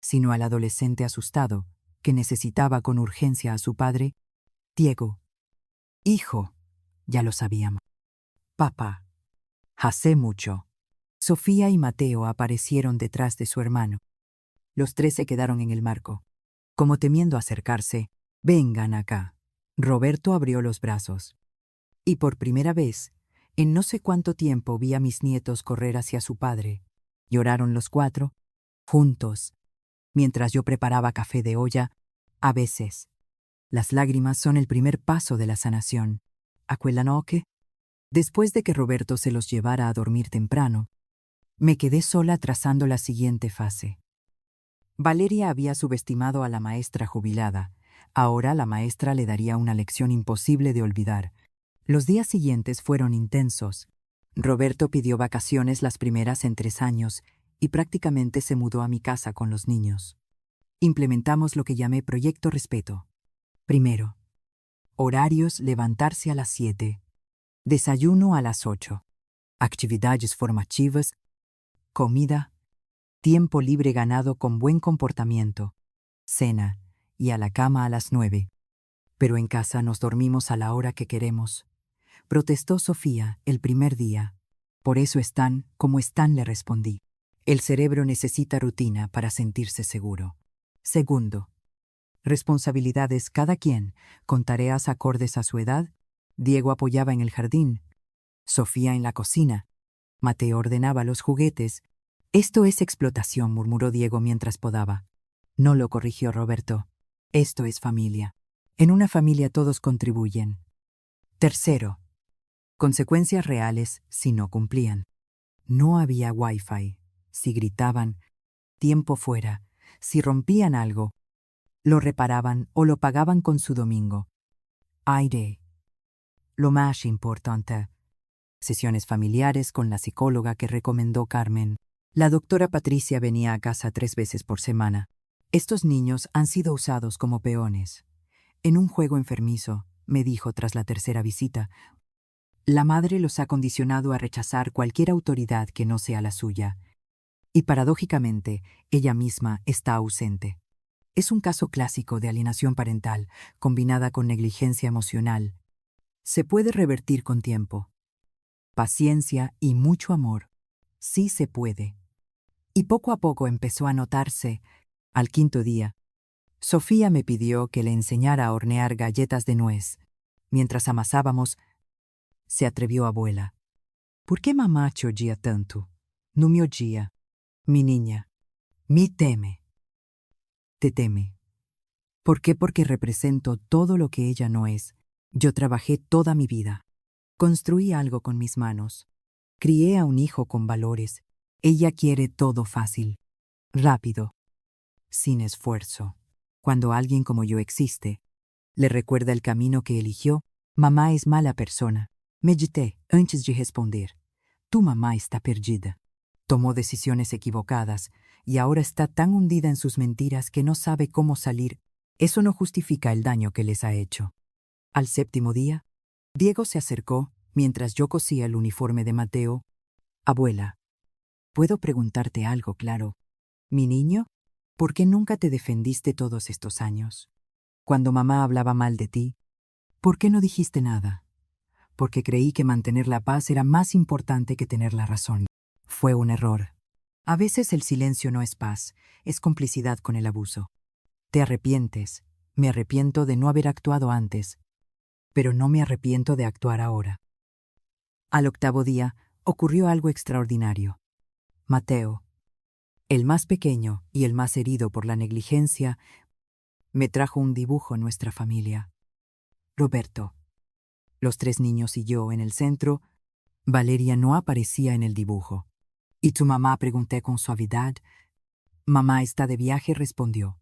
sino al adolescente asustado que necesitaba con urgencia a su padre. Diego. Hijo. Ya lo sabíamos. Papá. Hace mucho. Sofía y Mateo aparecieron detrás de su hermano. Los tres se quedaron en el marco, como temiendo acercarse. Vengan acá. Roberto abrió los brazos. Y por primera vez, en no sé cuánto tiempo, vi a mis nietos correr hacia su padre. Lloraron los cuatro, juntos, mientras yo preparaba café de olla, a veces. Las lágrimas son el primer paso de la sanación. Aquella noche, después de que Roberto se los llevara a dormir temprano, me quedé sola trazando la siguiente fase. Valeria había subestimado a la maestra jubilada. Ahora la maestra le daría una lección imposible de olvidar. Los días siguientes fueron intensos. Roberto pidió vacaciones las primeras en 3 años y prácticamente se mudó a mi casa con los niños. Implementamos lo que llamé Proyecto Respeto. Primero, horarios: levantarse a las 7, desayuno a las 8, actividades formativas, comida, tiempo libre ganado con buen comportamiento, cena y a la cama a las 9. Pero en casa nos dormimos a la hora que queremos, protestó Sofía el primer día. Por eso están como están, le respondí. El cerebro necesita rutina para sentirse seguro. Segundo, responsabilidades cada quien, con tareas acordes a su edad. Diego apoyaba en el jardín, Sofía en la cocina, Mateo ordenaba los juguetes. Esto es explotación, murmuró Diego mientras podaba. No, lo corrigió Roberto. Esto es familia. En una familia todos contribuyen. Tercero, consecuencias reales si no cumplían. No había wifi. Si gritaban, tiempo fuera. Si rompían algo, lo reparaban o lo pagaban con su domingo. Aire. Lo más importante. Sesiones familiares con la psicóloga que recomendó Carmen. La doctora Patricia venía a casa 3 veces por semana. Estos niños han sido usados como peones. En un juego enfermizo, me dijo tras la tercera visita, la madre los ha condicionado a rechazar cualquier autoridad que no sea la suya. Y paradójicamente, ella misma está ausente. Es un caso clásico de alienación parental, combinada con negligencia emocional. Se puede revertir con tiempo, paciencia y mucho amor. Sí se puede. Y poco a poco empezó a notarse. Al 5.º día, Sofía me pidió que le enseñara a hornear galletas de nuez. Mientras amasábamos, se atrevió: abuela, ¿por qué mamá te odia tanto? No me odia. Mi niña, me teme. Te teme. ¿Por qué? Porque represento todo lo que ella no es. Yo trabajé toda mi vida. Construí algo con mis manos. Crié a un hijo con valores. Ella quiere todo fácil, rápido, sin esfuerzo. Cuando alguien como yo existe, le recuerda el camino que eligió. Mamá es mala persona. Medité antes de responder. Tu mamá está perdida. Tomó decisiones equivocadas y ahora está tan hundida en sus mentiras que no sabe cómo salir. Eso no justifica el daño que les ha hecho. Al 7.º día, Diego se acercó mientras yo cosía el uniforme de Mateo. Abuela, ¿puedo preguntarte algo claro? Mi niño, ¿por qué nunca te defendiste todos estos años? Cuando mamá hablaba mal de ti, ¿por qué no dijiste nada? Porque creí que mantener la paz era más importante que tener la razón. Fue un error. A veces el silencio no es paz, es complicidad con el abuso. Te arrepientes. Me arrepiento de no haber actuado antes, pero no me arrepiento de actuar ahora. Al 8.º día, ocurrió algo extraordinario. Mateo, el más pequeño y el más herido por la negligencia, me trajo un dibujo: nuestra familia. Roberto, los 3 niños y yo en el centro. Valeria no aparecía en el dibujo. ¿Y tu mamá?, pregunté con suavidad. Mamá está de viaje, respondió.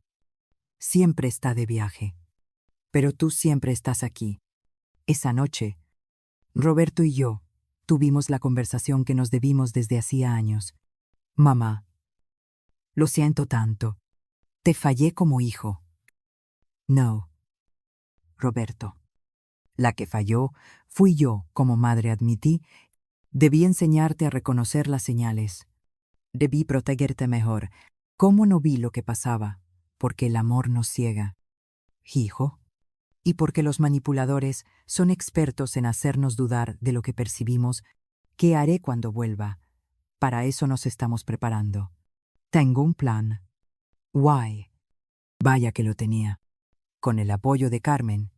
Siempre está de viaje. Pero tú siempre estás aquí. Esa noche, Roberto y yo tuvimos la conversación que nos debimos desde hacía años. Mamá, lo siento tanto. Te fallé como hijo. No, Roberto. La que falló fui yo como madre, admití. Debí enseñarte a reconocer las señales. Debí protegerte mejor. ¿Cómo no vi lo que pasaba? Porque el amor nos ciega. Hijo. Y porque los manipuladores son expertos en hacernos dudar de lo que percibimos. ¿Qué haré cuando vuelva? Para eso nos estamos preparando. Tengo un plan. Why? Vaya que lo tenía. Con el apoyo de Carmen,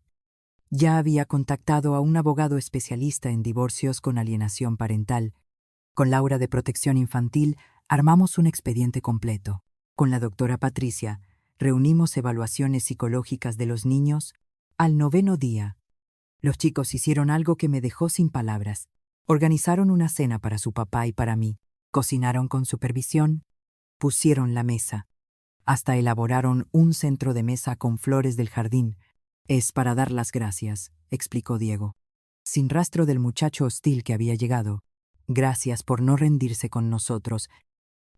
ya había contactado a un abogado especialista en divorcios con alienación parental. Con Laura de Protección Infantil armamos un expediente completo. Con la doctora Patricia reunimos evaluaciones psicológicas de los niños Al 9º día, los chicos hicieron algo que me dejó sin palabras. Organizaron una cena para su papá y para mí. Cocinaron con supervisión, pusieron la mesa. Hasta elaboraron un centro de mesa con flores del jardín. Es para dar las gracias, explicó Diego. Sin rastro del muchacho hostil que había llegado. Gracias por no rendirse con nosotros.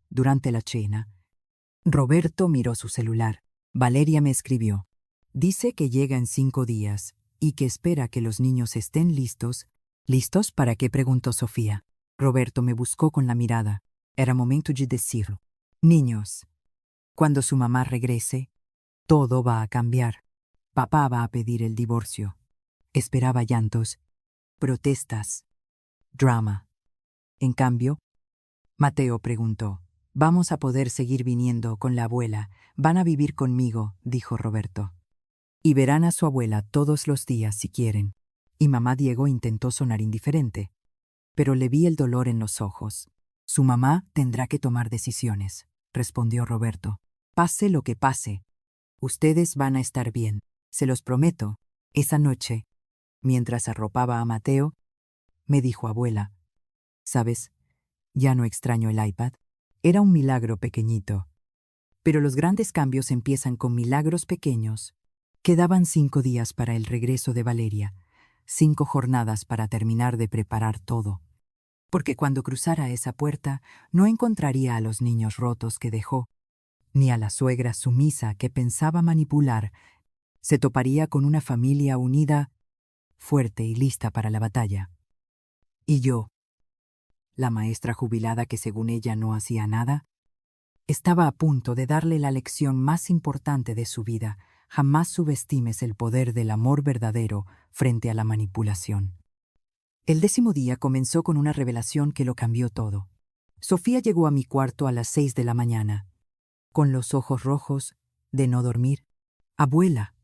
Durante la cena, Roberto miró su celular. Valeria me escribió. Dice que llega en 5 días y que espera que los niños estén listos. ¿Listos para qué?, preguntó Sofía. Roberto me buscó con la mirada. Era momento de decirlo. Niños, cuando su mamá regrese, todo va a cambiar. Papá va a pedir el divorcio. Esperaba llantos, protestas, drama. En cambio, Mateo preguntó. «¿Vamos a poder seguir viniendo con la abuela? Van a vivir conmigo», dijo Roberto. «Y verán a su abuela todos los días si quieren». Y mamá Diego intentó sonar indiferente. Pero le vi el dolor en los ojos. «Su mamá tendrá que tomar decisiones», respondió Roberto. «Pase lo que pase. Ustedes van a estar bien, se los prometo». Esa noche, mientras arropaba a Mateo, me dijo abuela, «¿Sabes? Ya no extraño el iPad». Era un milagro pequeñito. Pero los grandes cambios empiezan con milagros pequeños. Quedaban 5 días para el regreso de Valeria, 5 jornadas para terminar de preparar todo. Porque cuando cruzara esa puerta no encontraría a los niños rotos que dejó, ni a la suegra sumisa que pensaba manipular. Se toparía con una familia unida, fuerte y lista para la batalla. Y yo, la maestra jubilada que según ella no hacía nada, estaba a punto de darle la lección más importante de su vida. Jamás subestimes el poder del amor verdadero frente a la manipulación. El 10º día comenzó con una revelación que lo cambió todo. Sofía llegó a mi cuarto a las 6 de la mañana, con los ojos rojos, de no dormir. «Abuela,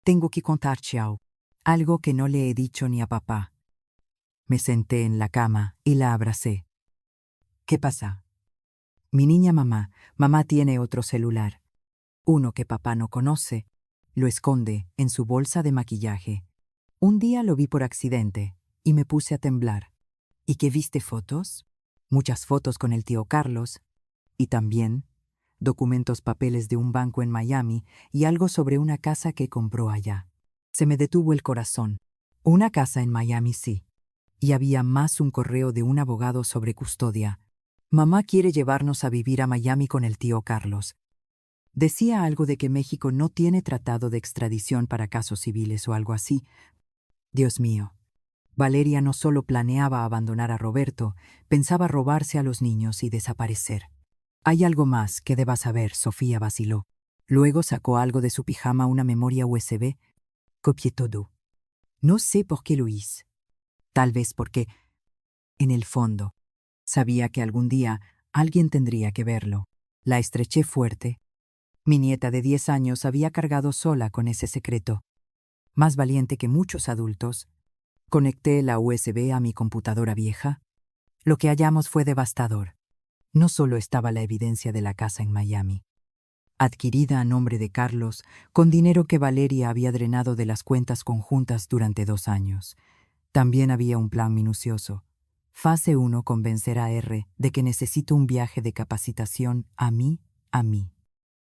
tengo que contarte algo que no le he dicho ni a papá». Me senté en la cama y la abracé. «¿Qué pasa?» «Mi niña mamá tiene otro celular. Uno que papá no conoce. Lo esconde en su bolsa de maquillaje. Un día lo vi por accidente y me puse a temblar». «¿Y qué viste fotos?» «Muchas fotos con el tío Carlos. Y también documentos, papeles de un banco en Miami y algo sobre una casa que compró allá». Se me detuvo el corazón. Una casa en Miami, sí. Y había más, un correo de un abogado sobre custodia. «Mamá quiere llevarnos a vivir a Miami con el tío Carlos». Decía algo de que México no tiene tratado de extradición para casos civiles o algo así. Dios mío. Valeria no solo planeaba abandonar a Roberto, pensaba robarse a los niños y desaparecer. «Hay algo más que debas saber», Sofía vaciló. Luego sacó algo de su pijama, una memoria USB. Copié todo. No sé por qué lo hice. Tal vez porque, en el fondo, sabía que algún día alguien tendría que verlo. La estreché fuerte. Mi nieta de 10 años había cargado sola con ese secreto. Más valiente que muchos adultos, conecté la USB a mi computadora vieja. Lo que hallamos fue devastador. No solo estaba la evidencia de la casa en Miami, adquirida a nombre de Carlos, con dinero que Valeria había drenado de las cuentas conjuntas durante 2 años. También había un plan minucioso. Fase 1: convencer a R de que necesito un viaje de capacitación a mí.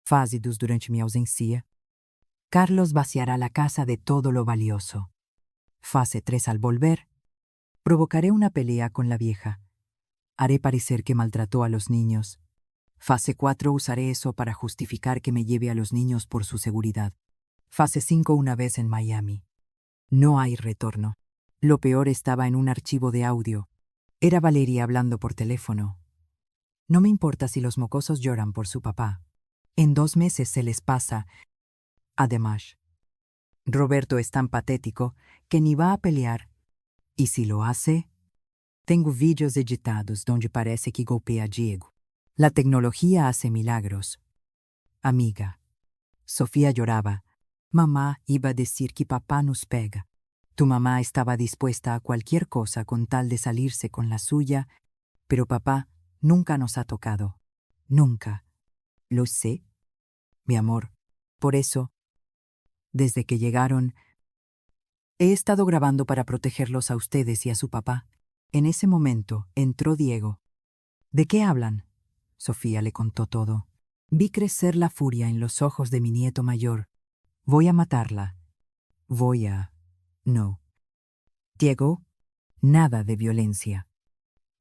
Fase 2: durante mi ausencia, Carlos vaciará la casa de todo lo valioso. Fase 3: al volver, provocaré una pelea con la vieja. Haré parecer que maltrató a los niños. Fase 4: usaré eso para justificar que me lleve a los niños por su seguridad. Fase 5: una vez en Miami, no hay retorno. Lo peor estaba en un archivo de audio. Era Valeria hablando por teléfono. «No me importa si los mocosos lloran por su papá. En 2 meses se les pasa. Además, Roberto es tan patético que ni va a pelear. Y si lo hace, tengo vídeos editados donde parece que golpea a Diego. La tecnología hace milagros. Amiga». Sofía lloraba. «Mamá iba a decir que papá nos pega. Tu mamá estaba dispuesta a cualquier cosa con tal de salirse con la suya, pero papá nunca nos ha tocado. Nunca». «Lo sé, mi amor. Por eso, desde que llegaron, He estado grabando para protegerlos a ustedes y a su papá. En ese momento entró Diego. ¿De qué hablan? Sofía le contó todo. Vi crecer la furia en los ojos de mi nieto mayor. Voy a matarla. Voy a... No. Diego, nada de violencia.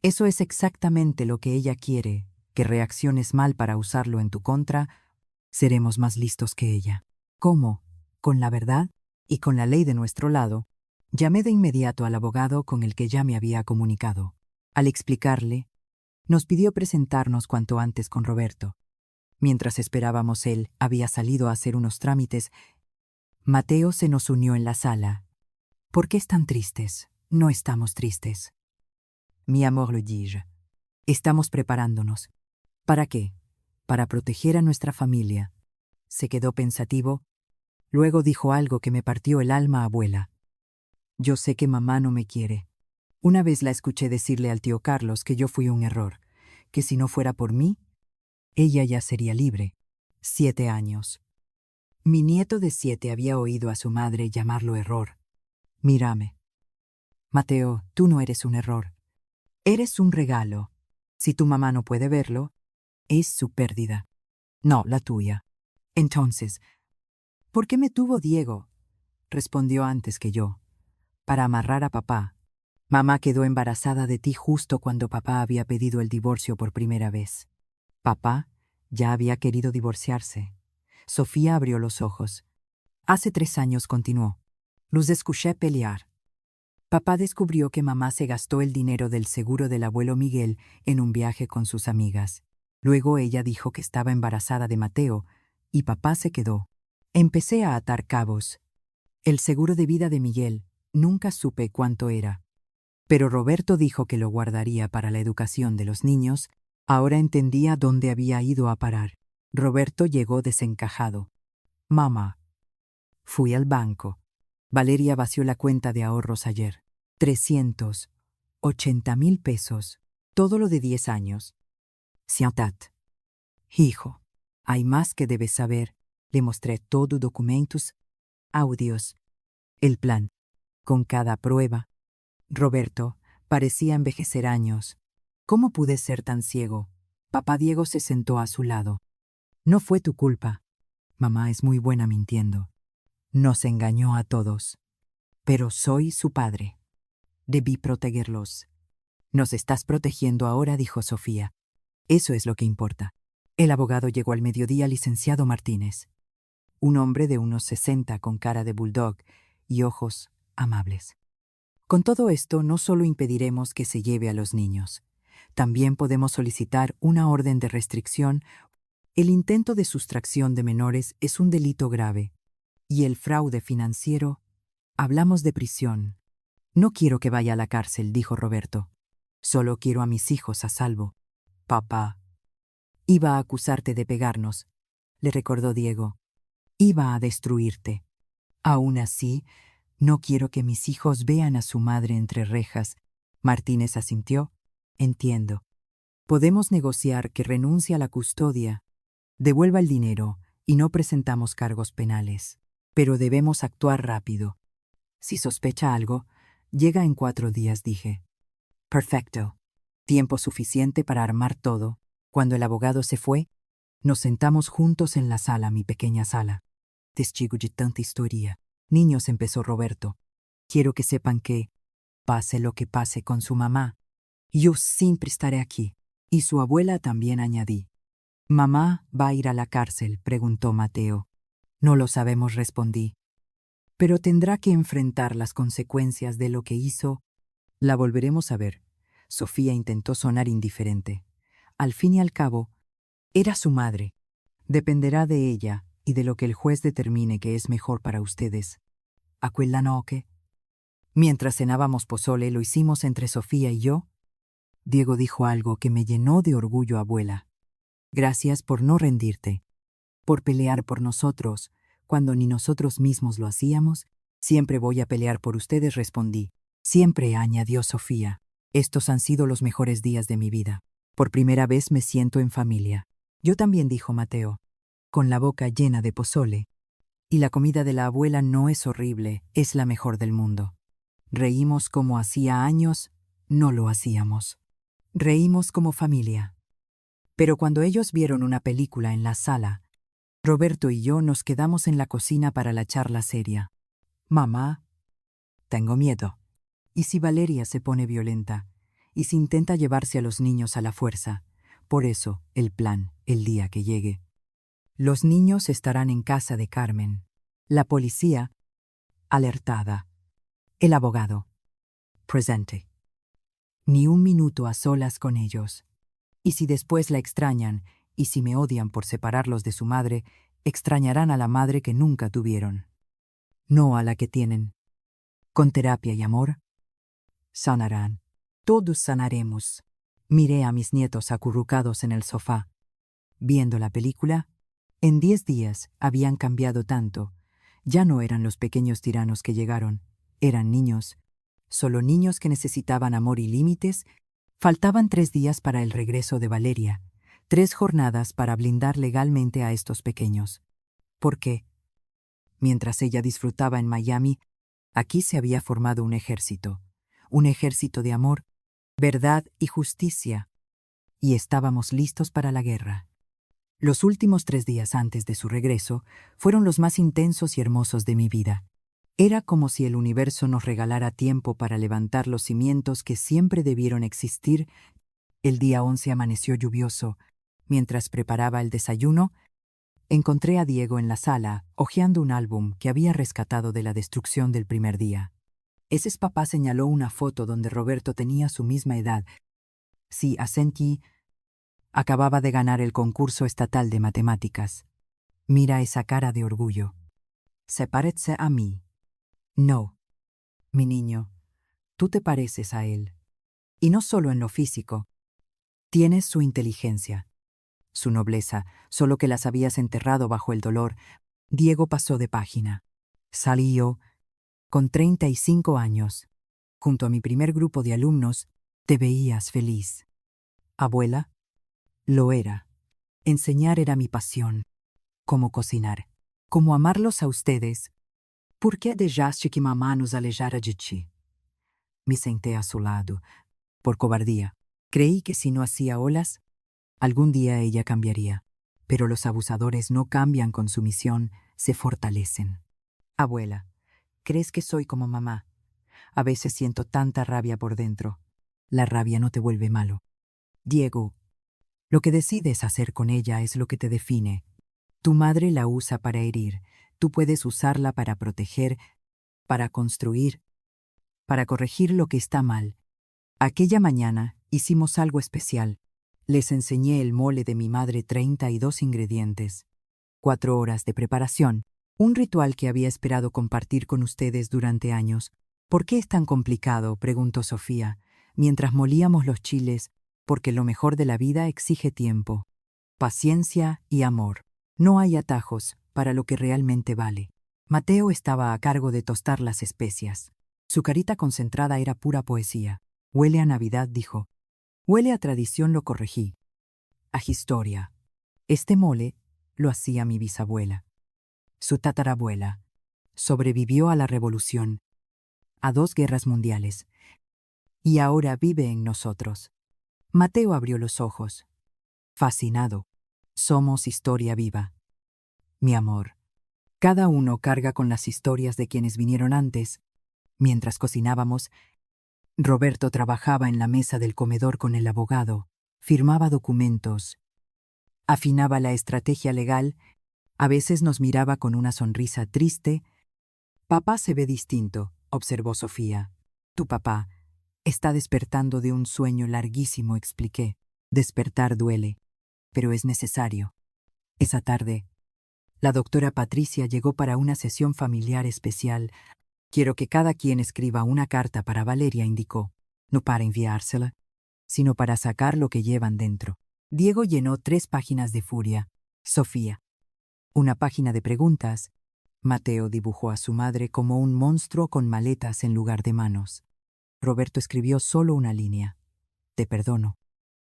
Eso es exactamente lo que ella quiere, que reacciones mal para usarlo en tu contra. Seremos más listos que ella. ¿Cómo? Con la verdad y con la ley de nuestro lado. Llamé de inmediato al abogado con el que ya me había comunicado. Al explicarle, nos pidió presentarnos cuanto antes con Roberto. Mientras esperábamos, él había salido a hacer unos trámites. Mateo se nos unió en la sala. ¿Por qué están tristes? No estamos tristes. Mi amor, le dije. Estamos preparándonos. ¿Para qué? Para proteger a nuestra familia. Se quedó pensativo. Luego dijo algo que me partió el alma, abuela. Yo sé que mamá no me quiere. Una vez la escuché decirle al tío Carlos que yo fui un error, que si no fuera por mí, ella ya sería libre. 7 años. Mi nieto de 7 había oído a su madre llamarlo error. Mírame. Mateo, tú no eres un error. Eres un regalo. Si tu mamá no puede verlo, es su pérdida. No, la tuya. Entonces, ¿por qué me tuvo Diego? Respondió antes que yo. Para amarrar a papá. Mamá quedó embarazada de ti justo cuando papá había pedido el divorcio por primera vez. Papá ya había querido divorciarse. Sofía abrió los ojos. Hace 3 años continuó. Los escuché pelear. Papá descubrió que mamá se gastó el dinero del seguro del abuelo Miguel en un viaje con sus amigas. Luego ella dijo que estaba embarazada de Mateo, y papá se quedó. Empecé a atar cabos. El seguro de vida de Miguel, nunca supe cuánto era. Pero Roberto dijo que lo guardaría para la educación de los niños. Ahora entendía dónde había ido a parar. Roberto llegó desencajado. Mamá. Fui al banco. Valeria vació la cuenta de ahorros ayer. 380,000 pesos. Todo lo de 10 años. Sientat. Hijo, hay más que debes saber. Le mostré todo documentos, audios, el plan, con cada prueba. Roberto parecía envejecer años. ¿Cómo pude ser tan ciego? Papá Diego se sentó a su lado. No fue tu culpa. Mamá es muy buena mintiendo. Nos engañó a todos. Pero soy su padre. Debí protegerlos. Nos estás protegiendo ahora, dijo Sofía. Eso es lo que importa. El abogado llegó al mediodía, licenciado Martínez. Un hombre de unos 60 con cara de bulldog y ojos amables. Con todo esto, no solo impediremos que se lleve a los niños, también podemos solicitar una orden de restricción. El intento de sustracción de menores es un delito grave. Y el fraude financiero, hablamos de prisión. No quiero que vaya a la cárcel, dijo Roberto. Solo quiero a mis hijos a salvo. Papá. Iba a acusarte de pegarnos, le recordó Diego. Iba a destruirte. Aún así, no quiero que mis hijos vean a su madre entre rejas. Martínez asintió. Entiendo. Podemos negociar que renuncie a la custodia, devuelva el dinero y no presentamos cargos penales. Pero debemos actuar rápido. Si sospecha algo, llega en 4 días, dije. Perfecto. Tiempo suficiente para armar todo. Cuando el abogado se fue, nos sentamos juntos en la sala, mi pequeña sala. Testigo de tanta historia. Niños, empezó Roberto. Quiero que sepan que, pase lo que pase con su mamá, yo siempre estaré aquí. Y su abuela también, añadí. ¿Mamá va a ir a la cárcel?, preguntó Mateo. No lo sabemos, respondí. Pero tendrá que enfrentar las consecuencias de lo que hizo. La volveremos a ver. Sofía intentó sonar indiferente. Al fin y al cabo, era su madre. Dependerá de ella y de lo que el juez determine que es mejor para ustedes. ¿Aquella noche? Mientras cenábamos pozole, lo hicimos entre Sofía y yo. Diego dijo algo que me llenó de orgullo, abuela. Gracias por no rendirte, por pelear por nosotros, cuando ni nosotros mismos lo hacíamos. Siempre voy a pelear por ustedes, respondí. Siempre, añadió Sofía. Estos han sido los mejores días de mi vida. Por primera vez me siento en familia. Yo también, dijo Mateo, con la boca llena de pozole. Y la comida de la abuela no es horrible, es la mejor del mundo. Reímos como hacía años no lo hacíamos. Reímos como familia. Pero cuando ellos vieron una película en la sala, Roberto y yo nos quedamos en la cocina para la charla seria. Mamá, tengo miedo. ¿Y si Valeria se pone violenta? ¿Y si intenta llevarse a los niños a la fuerza? Por eso, el plan, el día que llegue. Los niños estarán en casa de Carmen. La policía, alertada. El abogado, presente. Ni un minuto a solas con ellos. Y si después la extrañan, y si me odian por separarlos de su madre, extrañarán a la madre que nunca tuvieron. No a la que tienen. Con terapia y amor, sanarán. Todos sanaremos. Miré a mis nietos acurrucados en el sofá. Viendo la película, en 10 días habían cambiado tanto. Ya no eran los pequeños tiranos que llegaron, eran niños. Solo niños que necesitaban amor y límites. Faltaban 3 días para el regreso de Valeria, 3 jornadas para blindar legalmente a estos pequeños. ¿Por qué? Mientras ella disfrutaba en Miami, aquí se había formado un ejército de amor, verdad y justicia, y estábamos listos para la guerra. Los últimos 3 días antes de su regreso fueron los más intensos y hermosos de mi vida. Era como si el universo nos regalara tiempo para levantar los cimientos que siempre debieron existir. El día 11 amaneció lluvioso. Mientras preparaba el desayuno, encontré a Diego en la sala, hojeando un álbum que había rescatado de la destrucción del primer día. Ese papá señaló una foto donde Roberto tenía su misma edad. Sí, asentí. Acababa de ganar el concurso estatal de matemáticas. Mira esa cara de orgullo. ¿Se parece a mí? No. Mi niño, tú te pareces a él. Y no solo en lo físico. Tienes su inteligencia, su nobleza, solo que las habías enterrado bajo el dolor. Diego pasó de página. Salí yo, con 35 años. Junto a mi primer grupo de alumnos, te veías feliz. Abuela, lo era. Enseñar era mi pasión. Como cocinar. Como amarlos a ustedes. ¿Por qué dejaste que mamá nos alejara de ti? Me senté a su lado, por cobardía. Creí que si no hacía olas, algún día ella cambiaría. Pero los abusadores no cambian con sumisión, se fortalecen. Abuela, ¿crees que soy como mamá? A veces siento tanta rabia por dentro. La rabia no te vuelve malo. Diego, lo que decides hacer con ella es lo que te define. Tu madre la usa para herir. Tú puedes usarla para proteger, para construir, para corregir lo que está mal. Aquella mañana hicimos algo especial. Les enseñé el mole de mi madre, 32 ingredientes. 4 horas de preparación. Un ritual que había esperado compartir con ustedes durante años. ¿Por qué es tan complicado?, preguntó Sofía, mientras molíamos los chiles, porque lo mejor de la vida exige tiempo, paciencia y amor. No hay atajos para lo que realmente vale. Mateo estaba a cargo de tostar las especias. Su carita concentrada era pura poesía. Huele a Navidad, dijo. Huele a tradición, lo corregí. A historia. Este mole lo hacía mi bisabuela. Su tatarabuela. Sobrevivió a la revolución, a 2 guerras mundiales. Y ahora vive en nosotros. Mateo abrió los ojos. Fascinado. Somos historia viva. Mi amor. Cada uno carga con las historias de quienes vinieron antes. Mientras cocinábamos, Roberto trabajaba en la mesa del comedor con el abogado, firmaba documentos, afinaba la estrategia legal, a veces nos miraba con una sonrisa triste. Papá se ve distinto, observó Sofía. Tu papá está despertando de un sueño larguísimo, expliqué. Despertar duele, pero es necesario. Esa tarde, la doctora Patricia llegó para una sesión familiar especial. Quiero que cada quien escriba una carta para Valeria, indicó, no para enviársela, sino para sacar lo que llevan dentro. Diego llenó 3 páginas de furia. Sofía. Una página de preguntas. Mateo dibujó a su madre como un monstruo con maletas en lugar de manos. Roberto escribió solo una línea. Te perdono,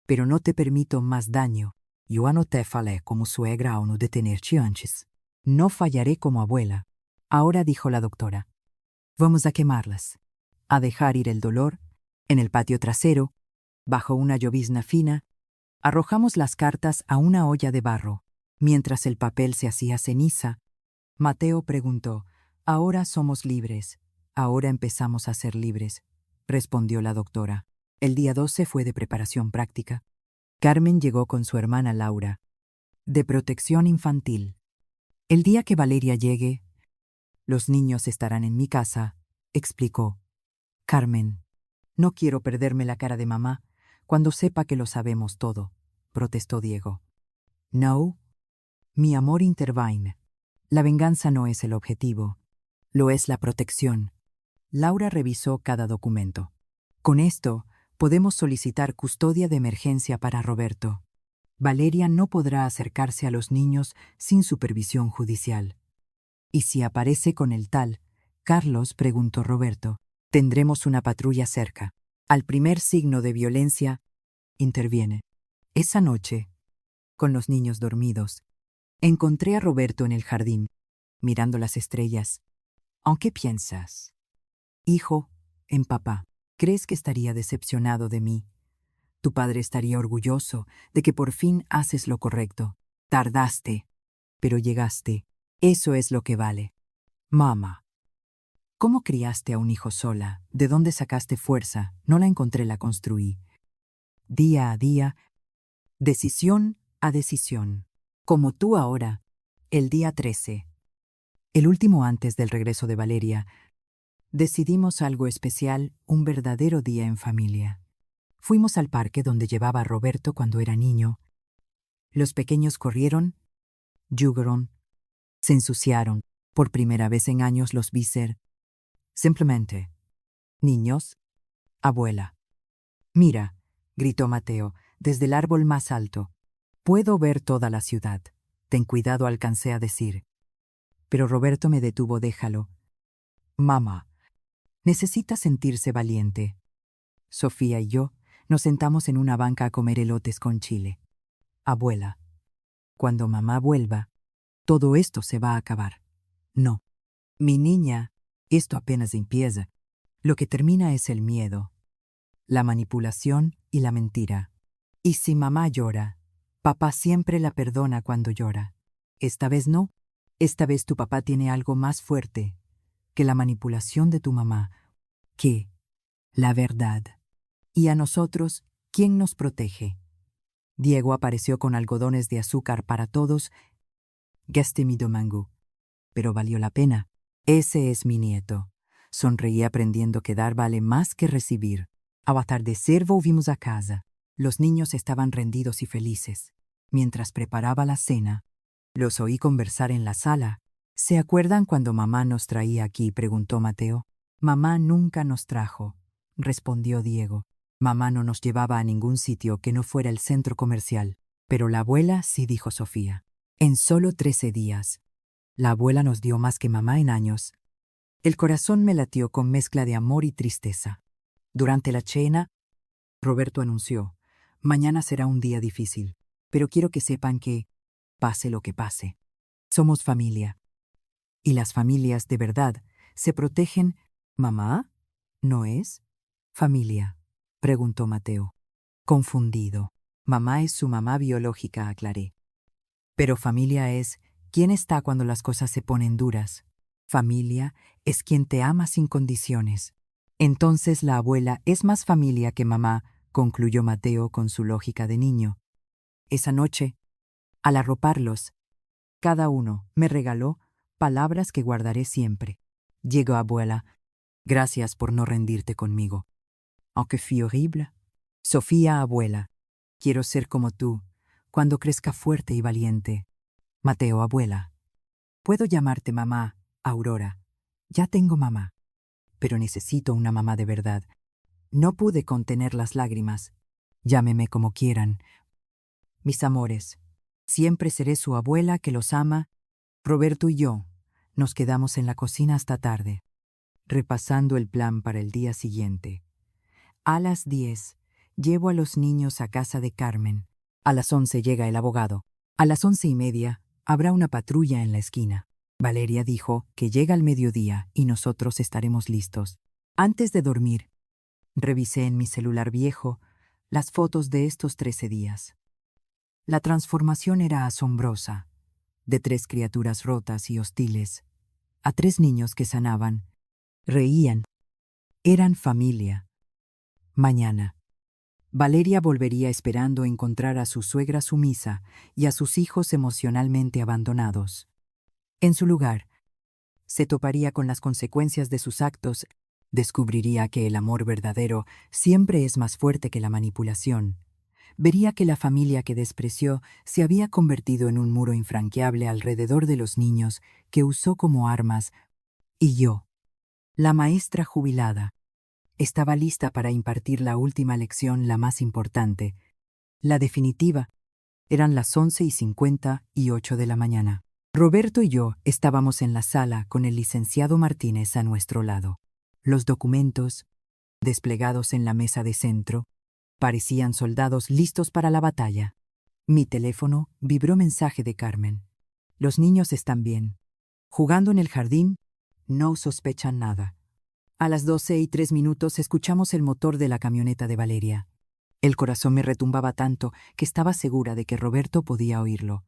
pero no te permito más daño. Yo anoté falei como suegra ao no detener-te antes. No fallaré como abuela. Ahora dijo la doctora. Vamos a quemarlas. A dejar ir el dolor. En el patio trasero, bajo una llovizna fina, arrojamos las cartas a una olla de barro. Mientras el papel se hacía ceniza, Mateo preguntó, «Ahora somos libres. Ahora empezamos a ser libres», respondió la doctora. El día 12 fue de preparación práctica. Carmen llegó con su hermana Laura, de protección infantil. El día que Valeria llegue, los niños estarán en mi casa, explicó. Carmen, no quiero perderme la cara de mamá cuando sepa que lo sabemos todo, protestó Diego. No, mi amor intervine. La venganza no es el objetivo, lo es la protección. Laura revisó cada documento. Con esto, podemos solicitar custodia de emergencia para Roberto. Valeria no podrá acercarse a los niños sin supervisión judicial. ¿Y si aparece con el tal? Carlos, preguntó Roberto. Tendremos una patrulla cerca. Al primer signo de violencia, interviene. Esa noche, con los niños dormidos, encontré a Roberto en el jardín, mirando las estrellas. ¿En qué piensas? Hijo, en papá. ¿Crees que estaría decepcionado de mí? Tu padre estaría orgulloso de que por fin haces lo correcto. Tardaste, pero llegaste. Eso es lo que vale. Mamá. ¿Cómo criaste a un hijo sola? ¿De dónde sacaste fuerza? No la encontré, la construí. Día a día, decisión a decisión. Como tú ahora, el día 13. El último antes del regreso de Valeria, decidimos algo especial, un verdadero día en familia. Fuimos al parque donde llevaba a Roberto cuando era niño. Los pequeños corrieron, jugaron, se ensuciaron. Por primera vez en años los vi ser. Simplemente. Niños. Abuela. Mira, gritó Mateo, desde el árbol más alto. Puedo ver toda la ciudad. Ten cuidado, alcancé a decir. Pero Roberto me detuvo, déjalo. Mamá. Necesita sentirse valiente. Sofía y yo nos sentamos en una banca a comer elotes con chile. Abuela. Cuando mamá vuelva, todo esto se va a acabar. No. Mi niña, esto apenas empieza. Lo que termina es el miedo, la manipulación y la mentira. Y si mamá llora, papá siempre la perdona cuando llora. Esta vez no. Esta vez tu papá tiene algo más fuerte que la manipulación de tu mamá, que la verdad. Y a nosotros, ¿quién nos protege? Diego apareció con algodones de azúcar para todos. Gasté mi domingo. Pero valió la pena. Ese es mi nieto. Sonreí aprendiendo que dar vale más que recibir. Al atardecer volvimos a casa. Los niños estaban rendidos y felices. Mientras preparaba la cena, los oí conversar en la sala. ¿Se acuerdan cuando mamá nos traía aquí?, preguntó Mateo. Mamá nunca nos trajo, respondió Diego. Mamá no nos llevaba a ningún sitio que no fuera el centro comercial. Pero la abuela sí, dijo Sofía. En solo 13 días. La abuela nos dio más que mamá en años. El corazón me latió con mezcla de amor y tristeza. Durante la cena, Roberto anunció, mañana será un día difícil, pero quiero que sepan que, pase lo que pase, somos familia. Y las familias, de verdad, se protegen. ¿Mamá? ¿No es? Familia, preguntó Mateo. Confundido. Mamá es su mamá biológica, aclaré. Pero familia es quién está cuando las cosas se ponen duras. Familia es quien te ama sin condiciones. Entonces la abuela es más familia que mamá, concluyó Mateo con su lógica de niño. Esa noche, al arroparlos, cada uno me regaló palabras que guardaré siempre. Llegó abuela, gracias por no rendirte conmigo. Aunque fui horrible. Sofía, abuela, quiero ser como tú, cuando crezca fuerte y valiente. Mateo, abuela, puedo llamarte mamá, Aurora. Ya tengo mamá, pero necesito una mamá de verdad. No pude contener las lágrimas. Llámeme como quieran. Mis amores, siempre seré su abuela que los ama. Roberto y yo nos quedamos en la cocina hasta tarde, repasando el plan para el día siguiente. A las 10 llevo a los niños a casa de Carmen. A las 11 llega el abogado. A las 11:30 Habrá una patrulla en la esquina. Valeria dijo que llega al mediodía y nosotros estaremos listos. Antes de dormir, revisé en mi celular viejo las fotos de estos 13 días. La transformación era asombrosa, de 3 criaturas rotas y hostiles, a 3 niños que sanaban, reían, eran familia. Mañana, Valeria volvería esperando encontrar a su suegra sumisa y a sus hijos emocionalmente abandonados. En su lugar, se toparía con las consecuencias de sus actos, descubriría que el amor verdadero siempre es más fuerte que la manipulación. Vería que la familia que despreció se había convertido en un muro infranqueable alrededor de los niños que usó como armas, y yo, la maestra jubilada, estaba lista para impartir la última lección, la más importante, la definitiva. Eran las 11:58 de la mañana. Roberto y yo estábamos en la sala con el licenciado Martínez a nuestro lado. Los documentos, desplegados en la mesa de centro, parecían soldados listos para la batalla. Mi teléfono vibró mensaje de Carmen. Los niños están bien. Jugando en el jardín, no sospechan nada. A las 12:03 escuchamos el motor de la camioneta de Valeria. El corazón me retumbaba tanto que estaba segura de que Roberto podía oírlo.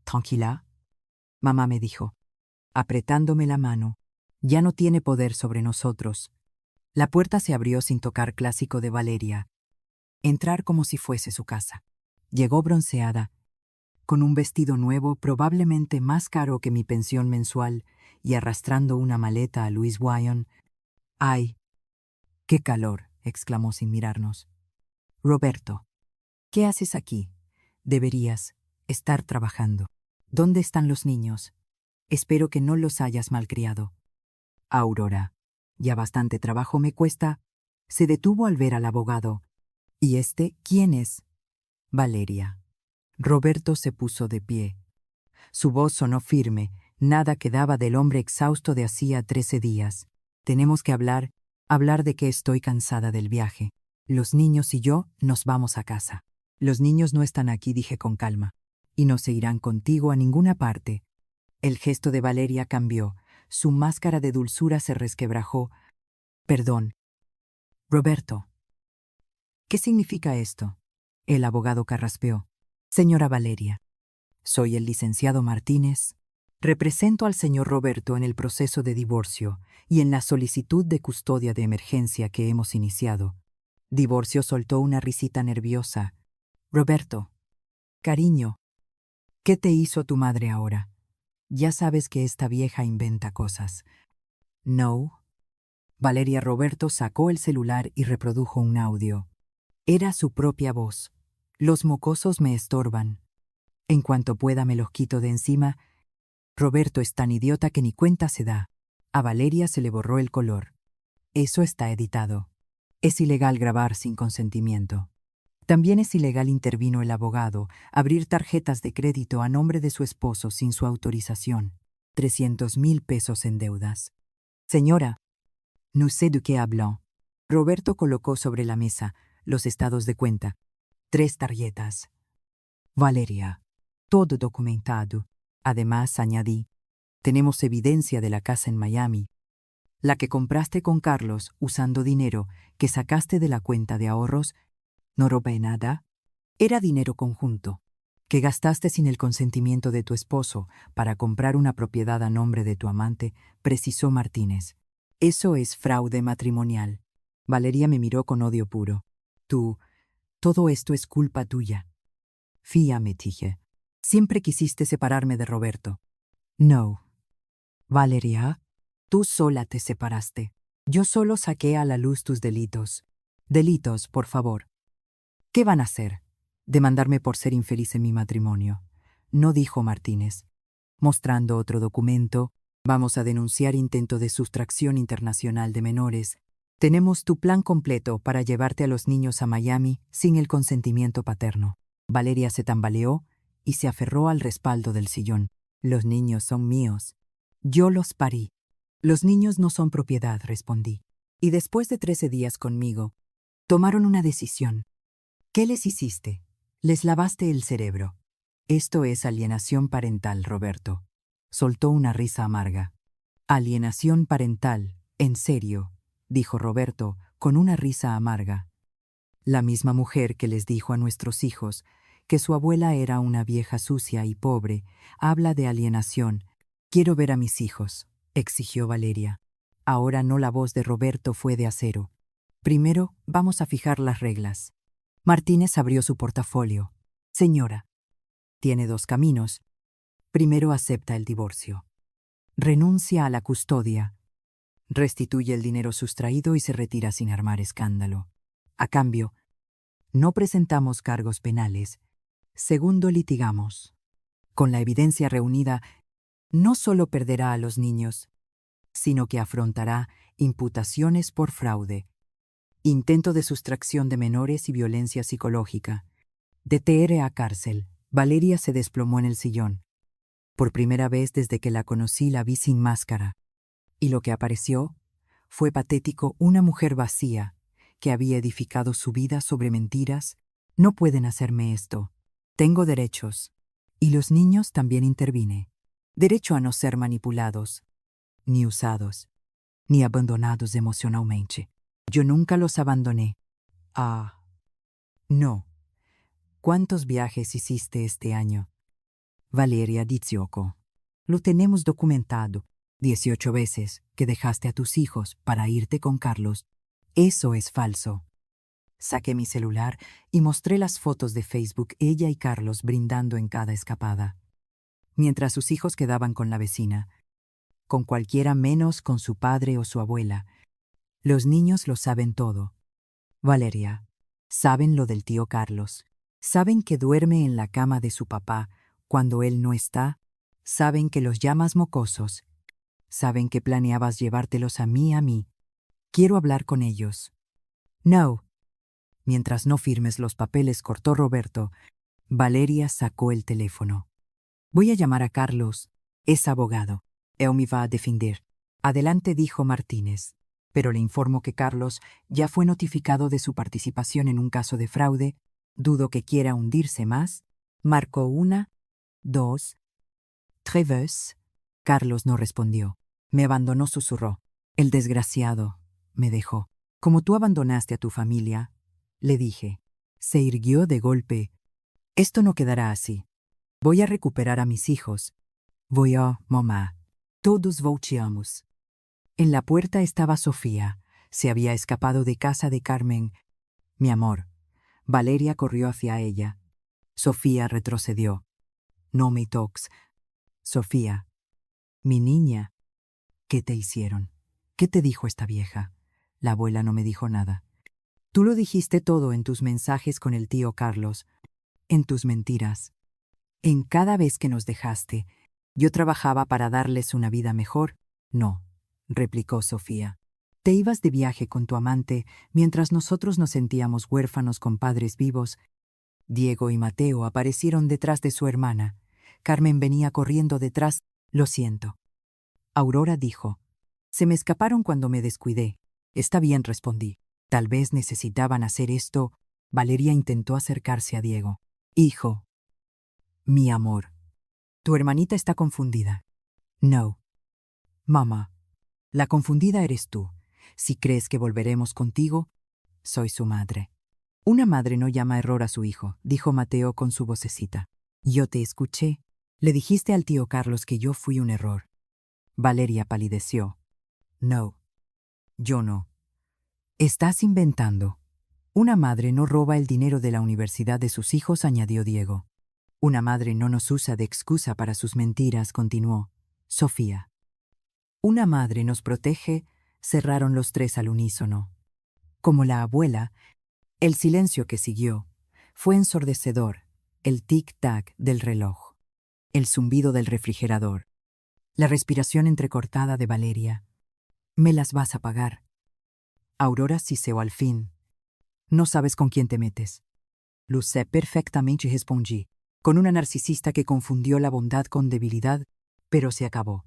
«Tranquila», mamá me dijo, apretándome la mano. «Ya no tiene poder sobre nosotros». La puerta se abrió sin tocar clásico de Valeria. Entrar como si fuese su casa. Llegó bronceada, con un vestido nuevo probablemente más caro que mi pensión mensual, y arrastrando una maleta a Louis Vuitton. «¡Ay! ¡Qué calor!», exclamó sin mirarnos. «Roberto, ¿qué haces aquí? Deberías estar trabajando. ¿Dónde están los niños? Espero que no los hayas malcriado». «Aurora, ya bastante trabajo me cuesta». Se detuvo al ver al abogado. «¿Y este quién es?» «Valeria». Roberto se puso de pie. Su voz sonó firme, nada quedaba del hombre exhausto de hacía 13 días. «Tenemos que hablar de que estoy cansada del viaje. Los niños y yo nos vamos a casa». «Los niños no están aquí», dije con calma, «y no se irán contigo a ninguna parte». El gesto de Valeria cambió, su máscara de dulzura se resquebrajó. «Perdón. Roberto, ¿qué significa esto?». El abogado carraspeó. «Señora Valeria, soy el licenciado Martínez. Represento al señor Roberto en el proceso de divorcio y en la solicitud de custodia de emergencia que hemos iniciado». Divorcio soltó una risita nerviosa. «Roberto, cariño, ¿qué te hizo tu madre ahora? Ya sabes que esta vieja inventa cosas». «No». Valeria. Roberto sacó el celular y reprodujo un audio. Era su propia voz. «Los mocosos me estorban. En cuanto pueda me los quito de encima». Roberto es tan idiota que ni cuenta se da. A Valeria se le borró el color. «Eso está editado. Es ilegal grabar sin consentimiento». También es ilegal, intervino el abogado, abrir tarjetas de crédito a nombre de su esposo sin su autorización. 300,000 pesos en deudas. «Señora, no sé de qué habló». Roberto colocó sobre la mesa los estados de cuenta. 3 tarjetas. «Valeria, todo documentado». Además, añadí, «tenemos evidencia de la casa en Miami, la que compraste con Carlos usando dinero que sacaste de la cuenta de ahorros». «No robé nada. Era dinero conjunto, que gastaste sin el consentimiento de tu esposo para comprar una propiedad a nombre de tu amante», precisó Martínez. «Eso es fraude matrimonial». Valeria me miró con odio puro. «Todo esto es culpa tuya». «Fíame», dije. «Siempre quisiste separarme de Roberto». «No. Valeria, tú sola te separaste. Yo solo saqué a la luz tus delitos». «Delitos, por favor. ¿Qué van a hacer? ¿Demandarme por ser infeliz en mi matrimonio?». «No», dijo Martínez, mostrando otro documento. «Vamos a denunciar intento de sustracción internacional de menores. Tenemos tu plan completo para llevarte a los niños a Miami sin el consentimiento paterno». Valeria se tambaleó y se aferró al respaldo del sillón. «Los niños son míos. Yo los parí». «Los niños no son propiedad», respondí. «Y después de 13 días conmigo, tomaron una decisión». «¿Qué les hiciste?». «Les lavaste el cerebro». Esto es alienación parental, Roberto. Soltó una risa amarga. Alienación parental, en serio, dijo Roberto, con una risa amarga. La misma mujer que les dijo a nuestros hijos que su abuela era una vieja sucia y pobre, habla de alienación. Quiero ver a mis hijos, exigió Valeria. Ahora no, la voz de Roberto fue de acero. Primero, vamos a fijar las reglas. Martínez abrió su portafolio. Señora, tiene dos caminos. Primero, acepta el divorcio. Renuncia a la custodia. Restituye el dinero sustraído y se retira sin armar escándalo. A cambio, no presentamos cargos penales. Segundo, litigamos. Con la evidencia reunida, no solo perderá a los niños, sino que afrontará imputaciones por fraude, intento de sustracción de menores y violencia psicológica. DTR a cárcel. Valeria se desplomó en el sillón. Por primera vez desde que la conocí la vi sin máscara. Y lo que apareció fue patético, una mujer vacía, que había edificado su vida sobre mentiras. No pueden hacerme esto. Tengo derechos. Y los niños también intervine. Derecho a no ser manipulados, ni usados, ni abandonados emocionalmente. Yo nunca los abandoné. Ah, no. ¿Cuántos viajes hiciste este año? Valeria Dizioco. Lo tenemos documentado. 18 veces que dejaste a tus hijos para irte con Carlos. Eso es falso. Saqué mi celular y mostré las fotos de Facebook, ella y Carlos brindando en cada escapada, mientras sus hijos quedaban con la vecina, con cualquiera menos con su padre o su abuela. Los niños lo saben todo. Valeria, saben lo del tío Carlos. Saben que duerme en la cama de su papá cuando él no está. Saben que los llamas mocosos. Saben que planeabas llevártelos a mí. Quiero hablar con ellos. No. Mientras no firmes los papeles, cortó Roberto. Valeria sacó el teléfono. Voy a llamar a Carlos. Es abogado. Él me va a defender. Adelante, dijo Martínez. Pero le informo que Carlos ya fue notificado de su participación en un caso de fraude. Dudo que quiera hundirse más. Marcó 1, 2, 3 veces. Carlos no respondió. Me abandonó, susurró. El desgraciado me dejó. Como tú abandonaste a tu familia, le dije. Se irguió de golpe. Esto no quedará así. Voy a recuperar a mis hijos. Voy a, mamá. Todos volteamos. En la puerta estaba Sofía. Se había escapado de casa de Carmen. Mi amor. Valeria corrió hacia ella. Sofía retrocedió. No me toques. Sofía. Mi niña. ¿Qué te hicieron? ¿Qué te dijo esta vieja? La abuela no me dijo nada. Tú lo dijiste todo en tus mensajes con el tío Carlos, en tus mentiras. En cada vez que nos dejaste, yo trabajaba para darles una vida mejor. No, replicó Sofía. Te ibas de viaje con tu amante mientras nosotros nos sentíamos huérfanos con padres vivos. Diego y Mateo aparecieron detrás de su hermana. Carmen venía corriendo detrás. Lo siento. Aurora dijo. Se me escaparon cuando me descuidé. Está bien, respondí. Tal vez necesitaban hacer esto. Valeria intentó acercarse a Diego. Hijo. Mi amor. Tu hermanita está confundida. No. Mamá. La confundida eres tú. Si crees que volveremos contigo, soy su madre. Una madre no llama error a su hijo, dijo Mateo con su vocecita. Yo te escuché. Le dijiste al tío Carlos que yo fui un error. Valeria palideció. No. Yo no. Estás inventando. Una madre no roba el dinero de la universidad de sus hijos, añadió Diego. Una madre no nos usa de excusa para sus mentiras, continuó Sofía. Una madre nos protege, cerraron los tres al unísono. Como la abuela, el silencio que siguió fue ensordecedor, el tic-tac del reloj, el zumbido del refrigerador, la respiración entrecortada de Valeria. Me las vas a pagar. Aurora siseó al fin. No sabes con quién te metes. Lo sé perfectamente, respondí, con una narcisista que confundió la bondad con debilidad, pero se acabó.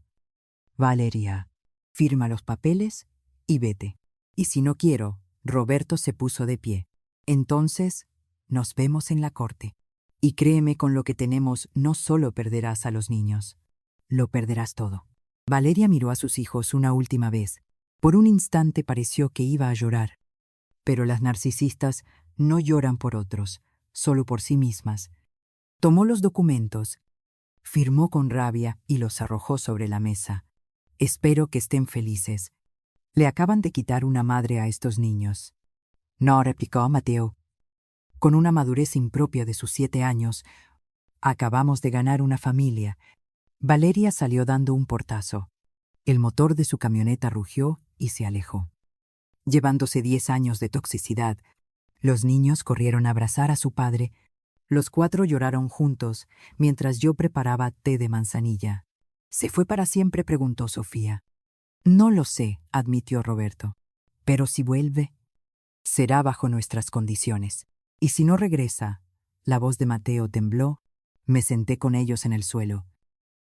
Valeria, firma los papeles y vete. Y si no quiero, Roberto se puso de pie. Entonces, nos vemos en la corte. Y créeme, con lo que tenemos no solo perderás a los niños, lo perderás todo. Valeria miró a sus hijos una última vez. Por un instante pareció que iba a llorar. Pero las narcisistas no lloran por otros, solo por sí mismas. Tomó los documentos, firmó con rabia y los arrojó sobre la mesa. Espero que estén felices. Le acaban de quitar una madre a estos niños. No, replicó Mateo. Con una madurez impropia de sus 7 años, acabamos de ganar una familia. Valeria salió dando un portazo. El motor de su camioneta rugió y se alejó. Llevándose 10 años de toxicidad, los niños corrieron a abrazar a su padre. Los 4 lloraron juntos mientras yo preparaba té de manzanilla. ¿Se fue para siempre?, preguntó Sofía. No lo sé, admitió Roberto. Pero si vuelve, será bajo nuestras condiciones. Y si no regresa, la voz de Mateo tembló. Me senté con ellos en el suelo.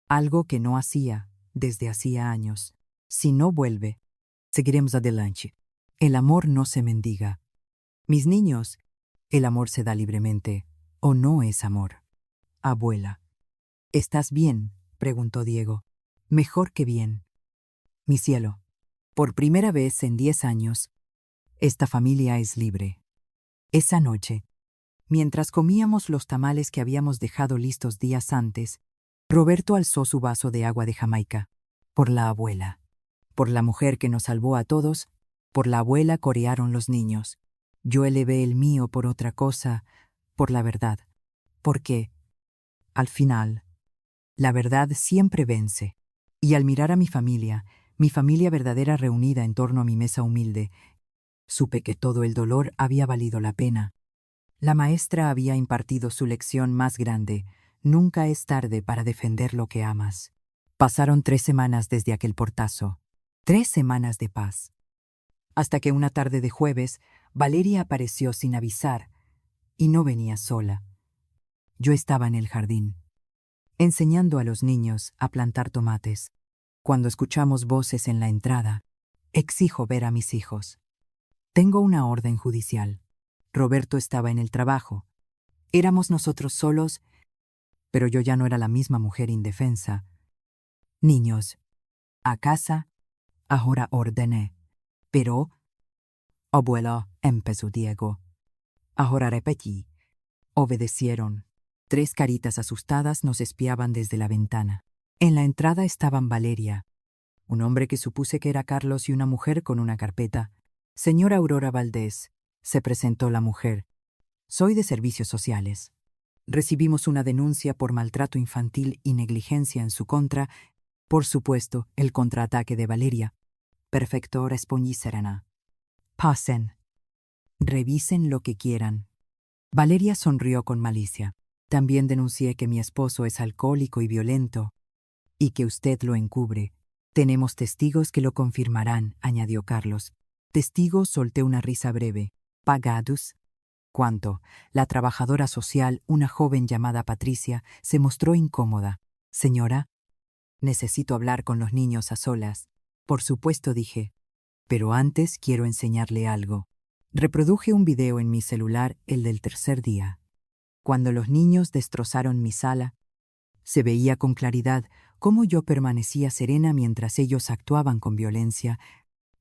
Algo que no hacía desde hacía años. Si no vuelve, seguiremos adelante. El amor no se mendiga. Mis niños, el amor se da libremente, o no es amor. Abuela. ¿Estás bien?, preguntó Diego. Mejor que bien. Mi cielo, por primera vez en 10 años, esta familia es libre. Esa noche, mientras comíamos los tamales que habíamos dejado listos días antes, Roberto alzó su vaso de agua de Jamaica. Por la abuela. Por la mujer que nos salvó a todos. Por la abuela, corearon los niños. Yo elevé el mío por otra cosa, por la verdad. Porque, al final, la verdad siempre vence. Y al mirar a mi familia verdadera reunida en torno a mi mesa humilde, supe que todo el dolor había valido la pena. La maestra había impartido su lección más grande. Nunca es tarde para defender lo que amas. Pasaron 3 semanas desde aquel portazo. 3 semanas de paz. Hasta que una tarde de jueves, Valeria apareció sin avisar, y no venía sola. Yo estaba en el jardín, enseñando a los niños a plantar tomates. Cuando escuchamos voces en la entrada, exijo ver a mis hijos. Tengo una orden judicial. Roberto estaba en el trabajo. Éramos nosotros solos, pero yo ya no era la misma mujer indefensa. Niños, a casa, ahora ordené. Pero, abuela, empezó Diego. Ahora repetí. Obedecieron. 3 caritas asustadas nos espiaban desde la ventana. En la entrada estaban Valeria, un hombre que supuse que era Carlos y una mujer con una carpeta. Señora Aurora Valdés, se presentó la mujer. Soy de servicios sociales. Recibimos una denuncia por maltrato infantil y negligencia en su contra. Por supuesto, el contraataque de Valeria. Perfecto, respondí serena. Pasen. Revisen lo que quieran. Valeria sonrió con malicia. También denuncié que mi esposo es alcohólico y violento, y que usted lo encubre. Tenemos testigos que lo confirmarán, añadió Carlos. Testigos, solté una risa breve. ¿Pagados? ¿Cuánto? La trabajadora social, una joven llamada Patricia, se mostró incómoda. Señora, necesito hablar con los niños a solas. Por supuesto, dije. Pero antes quiero enseñarle algo. Reproduje un video en mi celular, el del tercer día. Cuando los niños destrozaron mi sala, se veía con claridad cómo yo permanecía serena mientras ellos actuaban con violencia.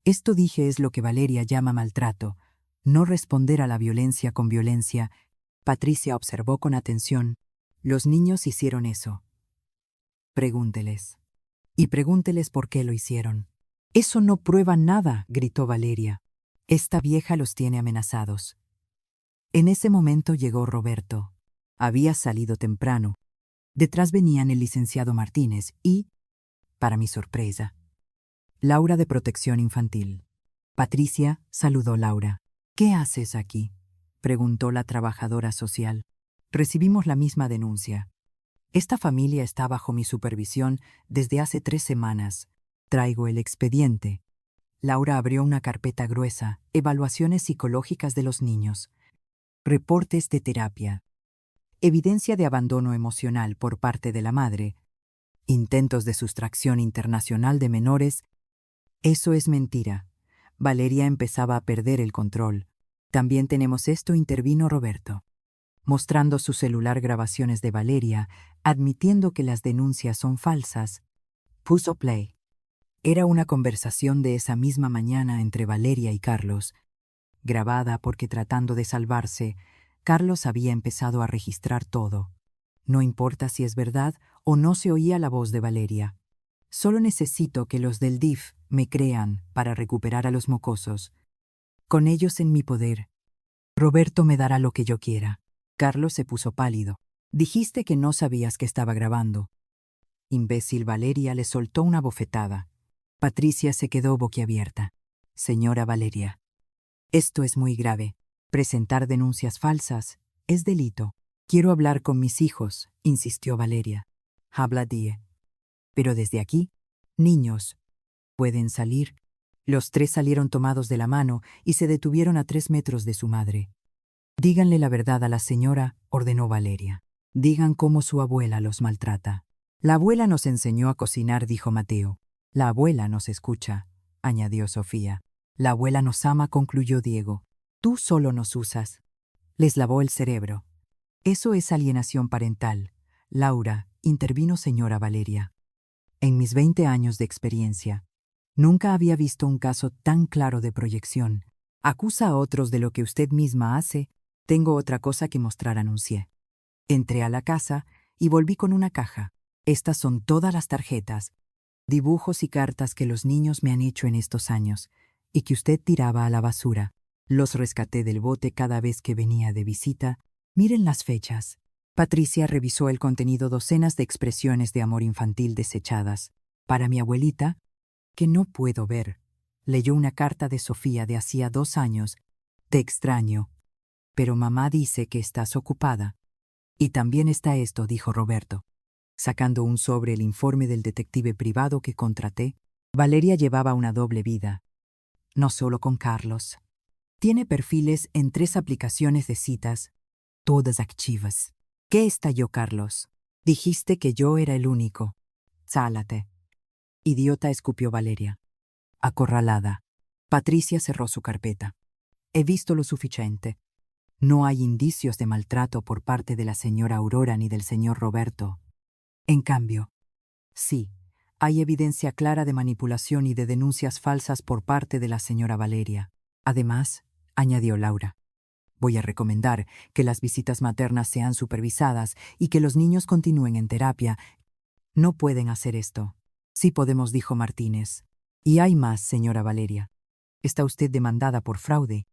Esto, dije, es lo que Valeria llama maltrato. No responder a la violencia con violencia. Patricia observó con atención. Los niños hicieron eso. Pregúnteles. Y pregúnteles por qué lo hicieron. Eso no prueba nada, gritó Valeria. Esta vieja los tiene amenazados. En ese momento llegó Roberto. Había salido temprano. Detrás venían el licenciado Martínez y, para mi sorpresa, Laura de Protección Infantil. Patricia, saludó Laura. ¿Qué haces aquí?, preguntó la trabajadora social. Recibimos la misma denuncia. Esta familia está bajo mi supervisión desde hace 3 semanas. Traigo el expediente. Laura abrió una carpeta gruesa. Evaluaciones psicológicas de los niños. Reportes de terapia. Evidencia de abandono emocional por parte de la madre. Intentos de sustracción internacional de menores. Eso es mentira. Valeria empezaba a perder el control. También tenemos esto, intervino Roberto. mostrando su celular grabaciones de Valeria, admitiendo que las denuncias son falsas. Puso play. Era una conversación de esa misma mañana entre Valeria y Carlos, grabada porque tratando de salvarse, Carlos había empezado a registrar todo. No importa si es verdad o no se oía la voz de Valeria. Solo necesito que los del DIF me crean para recuperar a los mocosos. Con ellos en mi poder, Roberto me dará lo que yo quiera. Carlos se puso pálido. Dijiste que no sabías que estaba grabando. Imbécil. Valeria le soltó una bofetada. Patricia se quedó boquiabierta. Señora Valeria, esto es muy grave. Presentar denuncias falsas es delito. Quiero hablar con mis hijos, insistió Valeria. Habla die. Pero desde aquí, niños, pueden salir. Los tres salieron tomados de la mano y se detuvieron a 3 metros de su madre. Díganle la verdad a la señora, ordenó Valeria. Digan cómo su abuela los maltrata. La abuela nos enseñó a cocinar, dijo Mateo. La abuela nos escucha, añadió Sofía. La abuela nos ama, concluyó Diego. Tú solo nos usas. Les lavó el cerebro. Eso es alienación parental. Laura, intervino señora Valeria. En mis 20 años de experiencia, nunca había visto un caso tan claro de proyección. Acusa a otros de lo que usted misma hace. Tengo otra cosa que mostrar, anuncié. Entré a la casa y volví con una caja. Estas son todas las tarjetas, dibujos y cartas que los niños me han hecho en estos años y que usted tiraba a la basura. Los rescaté del bote cada vez que venía de visita. Miren las fechas. Patricia revisó el contenido, docenas de expresiones de amor infantil desechadas. Para mi abuelita, que no puedo ver, leyó una carta de Sofía de hacía 2 años. Te extraño, pero mamá dice que estás ocupada. Y también está esto, dijo Roberto, sacando un sobre, el informe del detective privado que contraté. Valeria llevaba una doble vida, no solo con Carlos. Tiene perfiles en 3 aplicaciones de citas, todas activas. ¿Qué estalló, Carlos? Dijiste que yo era el único. Sálate. Idiota, escupió Valeria. Acorralada, Patricia cerró su carpeta. He visto lo suficiente. No hay indicios de maltrato por parte de la señora Aurora ni del señor Roberto. En cambio, sí, hay evidencia clara de manipulación y de denuncias falsas por parte de la señora Valeria. Además, añadió Laura, voy a recomendar que las visitas maternas sean supervisadas y que los niños continúen en terapia. No pueden hacer esto. Sí podemos, dijo Martínez. Y hay más, señora Valeria. Está usted demandada por fraude.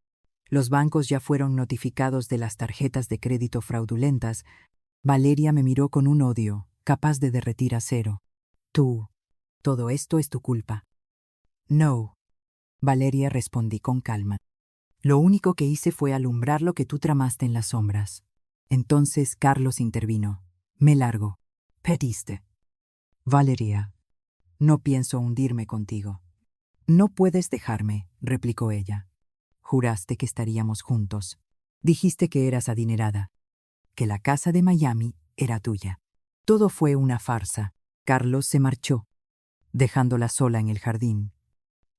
Los bancos ya fueron notificados de las tarjetas de crédito fraudulentas. Valeria me miró con un odio, capaz de derretir acero. Tú. Todo esto es tu culpa. No. Valeria, respondí con calma. Lo único que hice fue alumbrar lo que tú tramaste en las sombras. Entonces Carlos intervino. Me largo. Pediste. Valeria, no pienso hundirme contigo. No puedes dejarme, replicó ella. Juraste que estaríamos juntos. Dijiste que eras adinerada, que la casa de Miami era tuya. Todo fue una farsa. Carlos se marchó, dejándola sola en el jardín.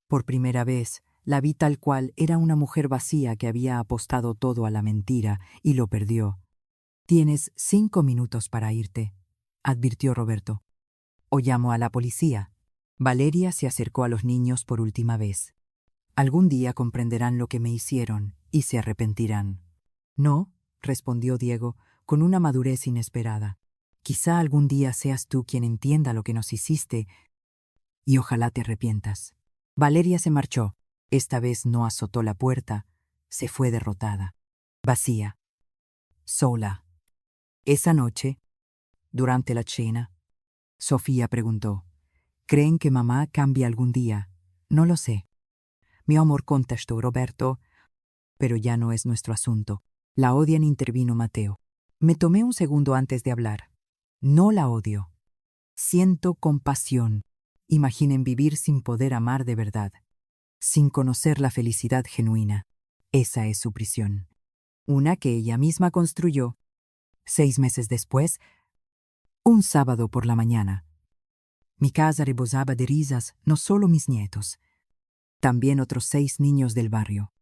Por primera vez, la vi tal cual. Era una mujer vacía que había apostado todo a la mentira y lo perdió. Tienes 5 minutos para irte, advirtió Roberto. O llamo a la policía. Valeria se acercó a los niños por última vez. Algún día comprenderán lo que me hicieron y se arrepentirán. No, respondió Diego, con una madurez inesperada. Quizá algún día seas tú quien entienda lo que nos hiciste y ojalá te arrepientas. Valeria se marchó. Esta vez no azotó la puerta, se fue derrotada. Vacía. Sola. Esa noche, durante la cena, Sofía preguntó, ¿creen que mamá cambie algún día? No lo sé. Mi amor, contestó Roberto, pero ya no es nuestro asunto. La odian, intervino Mateo. Me tomé un segundo antes de hablar. No la odio. Siento compasión. Imaginen vivir sin poder amar de verdad, sin conocer la felicidad genuina. Esa es su prisión. Una que ella misma construyó. 6 meses después, un sábado por la mañana, mi casa rebosaba de risas, no solo mis nietos, también otros 6 niños del barrio.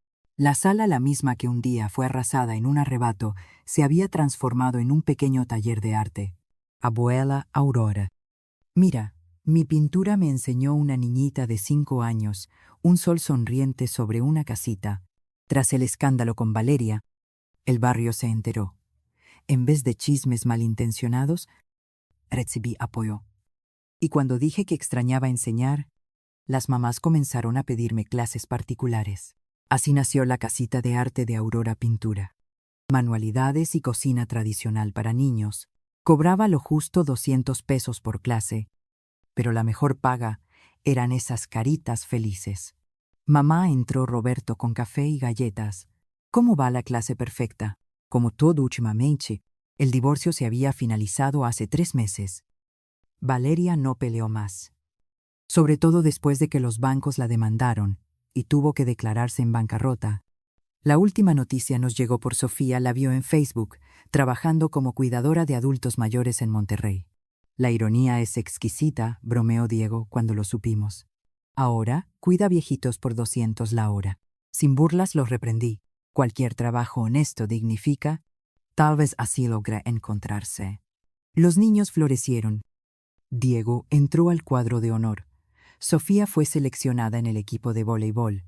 La sala, la misma que un día fue arrasada en un arrebato, se había transformado en un pequeño taller de arte. Abuela Aurora. Mira, mi pintura me enseñó una niñita de 5 años, un sol sonriente sobre una casita. Tras el escándalo con Valeria, el barrio se enteró. En vez de chismes malintencionados, recibí apoyo. Y cuando dije que extrañaba enseñar, las mamás comenzaron a pedirme clases particulares. Así nació la casita de arte de Aurora Pintura. Manualidades y cocina tradicional para niños. Cobraba lo justo 200 pesos por clase, pero la mejor paga eran esas caritas felices. Mamá, entró Roberto con café y galletas. ¿Cómo va la clase perfecta? Como todo últimamente, el divorcio se había finalizado hace 3 meses. Valeria no peleó más. Sobre todo después de que los bancos la demandaron y tuvo que declararse en bancarrota. La última noticia nos llegó por Sofía, la vio en Facebook, trabajando como cuidadora de adultos mayores en Monterrey. La ironía es exquisita, bromeó Diego cuando lo supimos. Ahora, cuida viejitos por 200 la hora. Sin burlas los reprendí. Cualquier trabajo honesto dignifica. Tal vez así logra encontrarse. Los niños florecieron. Diego entró al cuadro de honor. Sofía fue seleccionada en el equipo de voleibol.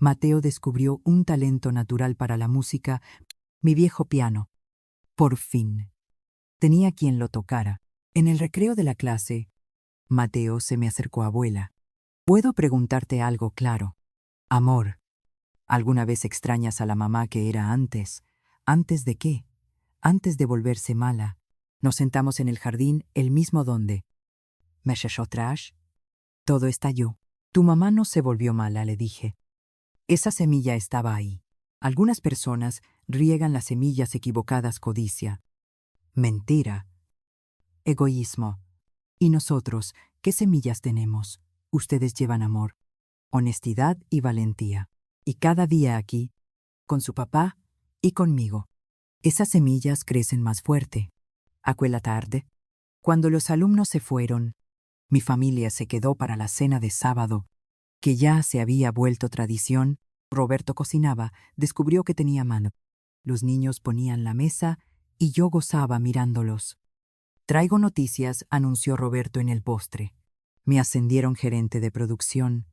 Mateo descubrió un talento natural para la música, mi viejo piano. Por fin. Tenía quien lo tocara. En el recreo de la clase, Mateo se me acercó. Abuela, ¿puedo preguntarte algo claro? Amor, ¿alguna vez extrañas a la mamá que era antes? ¿Antes de qué? Antes de volverse mala. Nos sentamos en el jardín, el mismo donde. ¿Me echó trash? Todo estalló. Tu mamá no se volvió mala, le dije. Esa semilla estaba ahí. Algunas personas riegan las semillas equivocadas: codicia, mentira, egoísmo. ¿Y nosotros qué semillas tenemos? Ustedes llevan amor, honestidad y valentía. Y cada día aquí, con su papá y conmigo, esas semillas crecen más fuerte. Aquella tarde, cuando los alumnos se fueron, mi familia se quedó para la cena de sábado, que ya se había vuelto tradición. Roberto cocinaba, descubrió que tenía mano. Los niños ponían la mesa y yo gozaba mirándolos. Traigo noticias, anunció Roberto en el postre. Me ascendieron gerente de producción.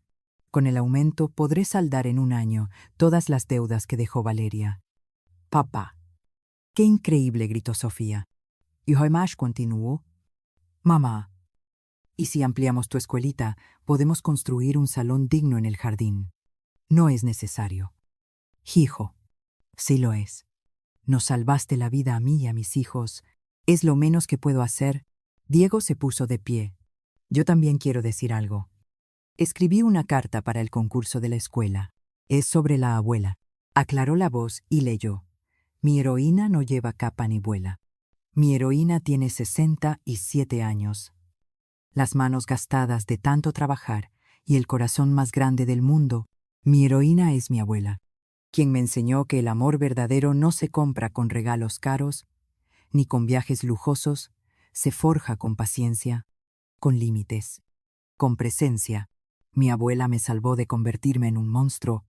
Con el aumento podré saldar en un año todas las deudas que dejó Valeria. Papá. ¡Qué increíble!, gritó Sofía. Y además continuó. Mamá, ¿y si ampliamos tu escuelita, podemos construir un salón digno en el jardín? No es necesario. Hijo, sí lo es. Nos salvaste la vida a mí y a mis hijos. Es lo menos que puedo hacer. Diego se puso de pie. Yo también quiero decir algo. Escribí una carta para el concurso de la escuela. Es sobre la abuela. Aclaró la voz y leyó. Mi heroína no lleva capa ni vuela. Mi heroína tiene 67 años. Las manos gastadas de tanto trabajar y el corazón más grande del mundo. Mi heroína es mi abuela, quien me enseñó que el amor verdadero no se compra con regalos caros, ni con viajes lujosos, se forja con paciencia, con límites, con presencia. Mi abuela me salvó de convertirme en un monstruo.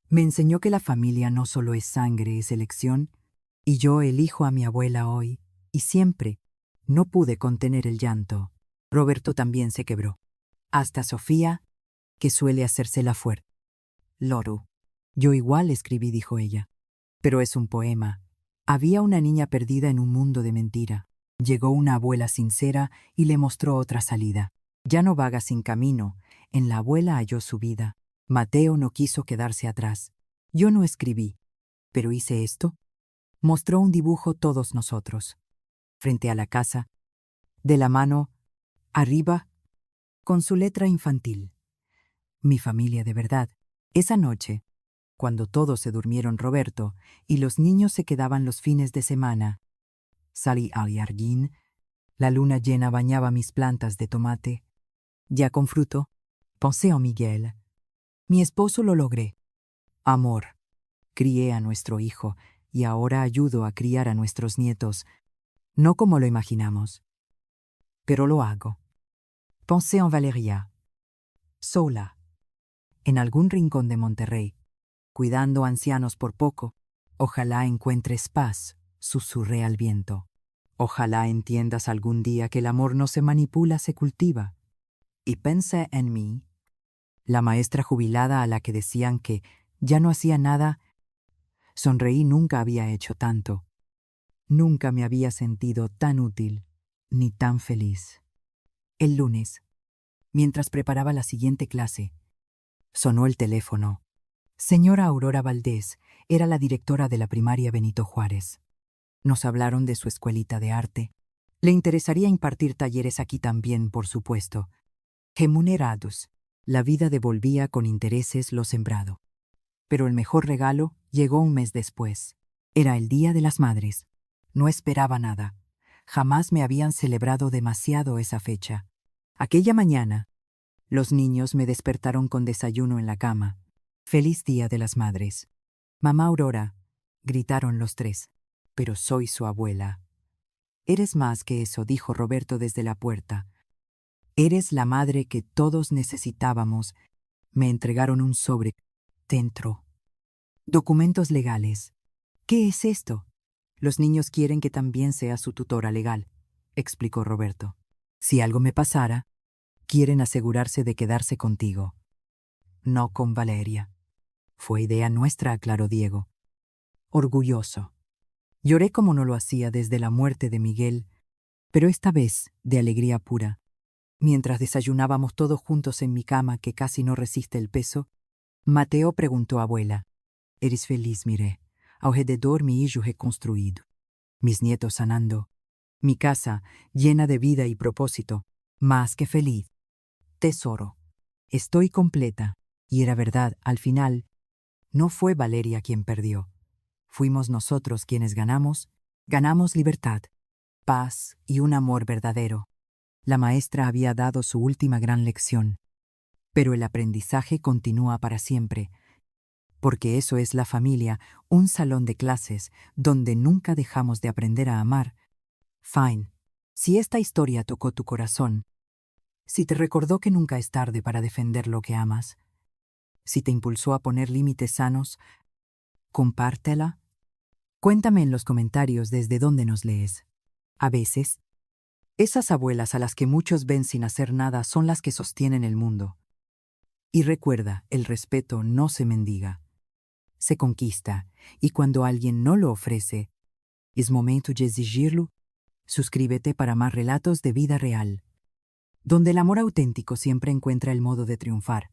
Me enseñó que la familia no solo es sangre, es elección, y yo elijo a mi abuela hoy, y siempre. No pude contener el llanto. Roberto también se quebró. Hasta Sofía, que suele hacerse la fuerte. Loru. Yo igual escribí, dijo ella. Pero es un poema. Había una niña perdida en un mundo de mentira. Llegó una abuela sincera y le mostró otra salida. Ya no vaga sin camino. En la abuela halló su vida. Mateo no quiso quedarse atrás. Yo no escribí, pero hice esto. Mostró un dibujo todos nosotros. Frente a la casa, de la mano, arriba, con su letra infantil. Mi familia de verdad. Esa noche, cuando todos se durmieron, Roberto y los niños se quedaban los fines de semana, salí al jardín. La luna llena bañaba mis plantas de tomate. Ya con fruto, pensé en Miguel. Mi esposo lo logré. Amor. Crié a nuestro hijo y ahora ayudo a criar a nuestros nietos. No como lo imaginamos, pero lo hago. Pensé en Valeria. Sola. En algún rincón de Monterrey. cuidando ancianos por poco. Ojalá encuentres paz, susurré al viento. Ojalá entiendas algún día que el amor no se manipula, se cultiva. Y pensé en mí, la maestra jubilada a la que decían que ya no hacía nada. Sonreí, nunca había hecho tanto. Nunca me había sentido tan útil, ni tan feliz. El lunes, mientras preparaba la siguiente clase, sonó el teléfono. Señora Aurora Valdés era la directora de la primaria Benito Juárez. Nos hablaron de su escuelita de arte. Le interesaría impartir talleres aquí también, por supuesto. Remunerados. La vida devolvía con intereses lo sembrado. Pero el mejor regalo llegó un mes después. Era el Día de las Madres. No esperaba nada. Jamás me habían celebrado demasiado esa fecha. Aquella mañana, los niños me despertaron con desayuno en la cama. Feliz Día de las Madres. Mamá Aurora, gritaron los tres. Pero soy su abuela. Eres más que eso, dijo Roberto desde la puerta. Eres la madre que todos necesitábamos. Me entregaron un sobre. Dentro. Documentos legales. ¿Qué es esto? Los niños quieren que también sea su tutora legal, explicó Roberto. Si algo me pasara, quieren asegurarse de quedarse contigo. No con Valeria. Fue idea nuestra, aclaró Diego. Orgulloso. Lloré como no lo hacía desde la muerte de Miguel, pero esta vez de alegría pura. Mientras desayunábamos todos juntos en mi cama, que casi no resiste el peso, Mateo preguntó a abuela. ¿Eres feliz, miré? Alrededor mi hijo reconstruido. Mis nietos sanando. Mi casa llena de vida y propósito. Más que feliz. Tesoro. Estoy completa. Y era verdad, al final, no fue Valeria quien perdió. Fuimos nosotros quienes ganamos. Ganamos libertad, paz y un amor verdadero. La maestra había dado su última gran lección. Pero el aprendizaje continúa para siempre. Porque eso es la familia, un salón de clases donde nunca dejamos de aprender a amar. Fine. Si esta historia tocó tu corazón, si te recordó que nunca es tarde para defender lo que amas, si te impulsó a poner límites sanos, compártela. Cuéntame en los comentarios desde dónde nos lees. A veces, esas abuelas a las que muchos ven sin hacer nada son las que sostienen el mundo. Y recuerda, el respeto no se mendiga. Se conquista, y cuando alguien no lo ofrece, es momento de exigirlo. Suscríbete para más relatos de vida real, donde el amor auténtico siempre encuentra el modo de triunfar.